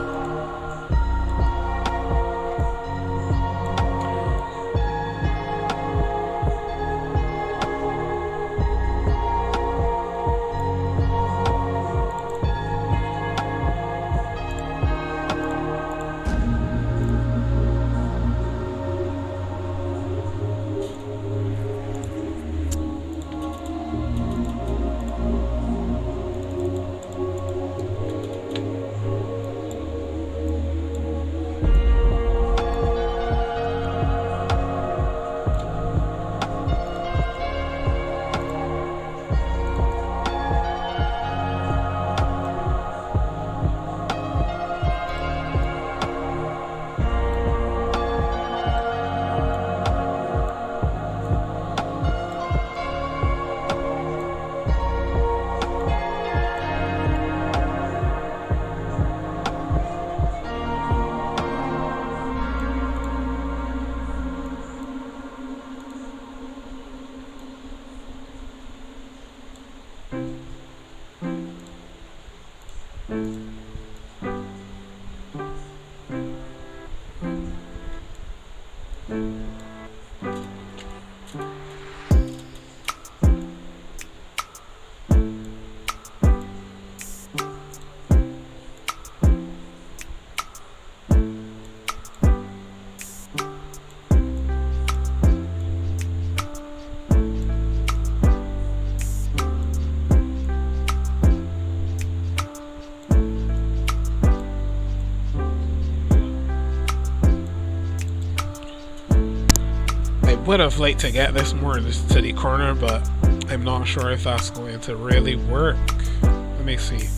Would have liked to get this more to the corner, but I'm not sure if that's going to really work. Let me see.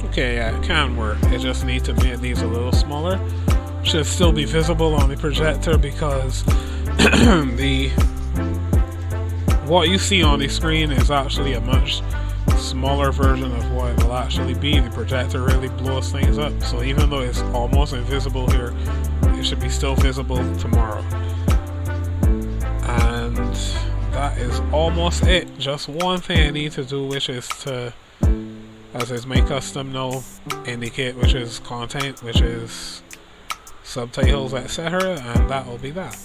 Okay, yeah, it can work. I just need to make these a little smaller. Should still be visible on the projector because what you see on the screen is actually a much smaller version of what it will actually be. The projector really blows things up, so even though it's almost invisible here, it should be still visible tomorrow. And that is almost it. Just one thing I need to do, which is to, as is my custom now, indicate which is content, which is subtitles, etc., and that will be that.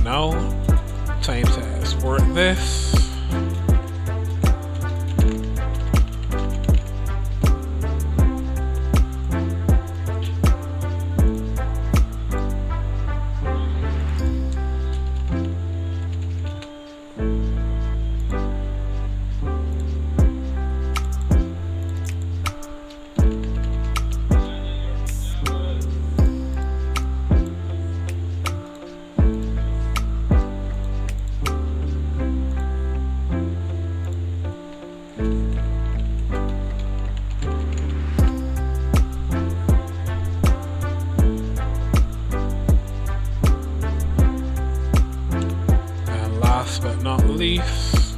Now, time to export this. But not least,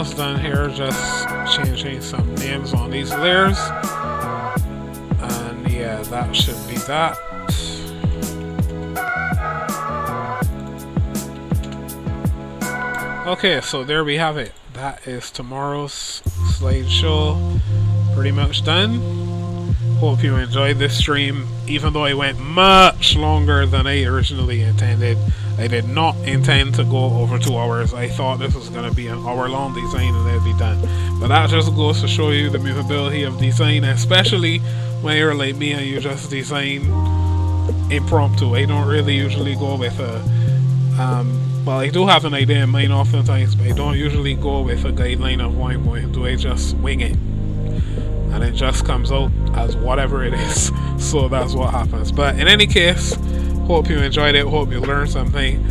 almost done here, just changing some names on these layers. And yeah, that should be that. Okay, so there we have it. That is tomorrow's slideshow. Pretty much done. Hope you enjoyed this stream, even though it went much longer than I originally intended. I did not intend to go over 2 hours. I thought this was going to be an hour-long design and it'd be done. But that just goes to show you the movability of design, especially when you're like me and you just design impromptu. I don't really usually go with a well, I do have an idea in mind oftentimes, but I don't usually go with a guideline of what I'm going to do. I just wing it, and it just comes out as whatever it is. So that's what happens. But in any case, hope you enjoyed it, hope you learned something,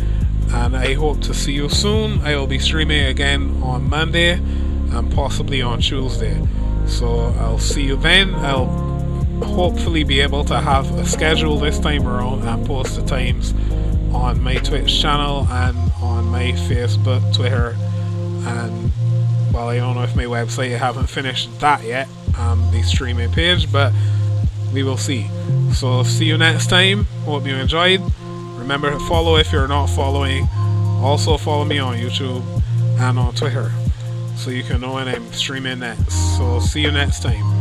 and I hope to see you soon. I will be streaming again on Monday and possibly on Tuesday, so I'll see you then. I'll hopefully be able to have a schedule this time around and post the times on my Twitch channel and on my Facebook, Twitter, and well, I don't know if my website, I haven't finished that yet, the streaming page, but we will see. So see you next time. Hope you enjoyed. Remember to follow if you're not following. Also follow me on YouTube and on Twitter so you can know when I'm streaming next. So see you next time.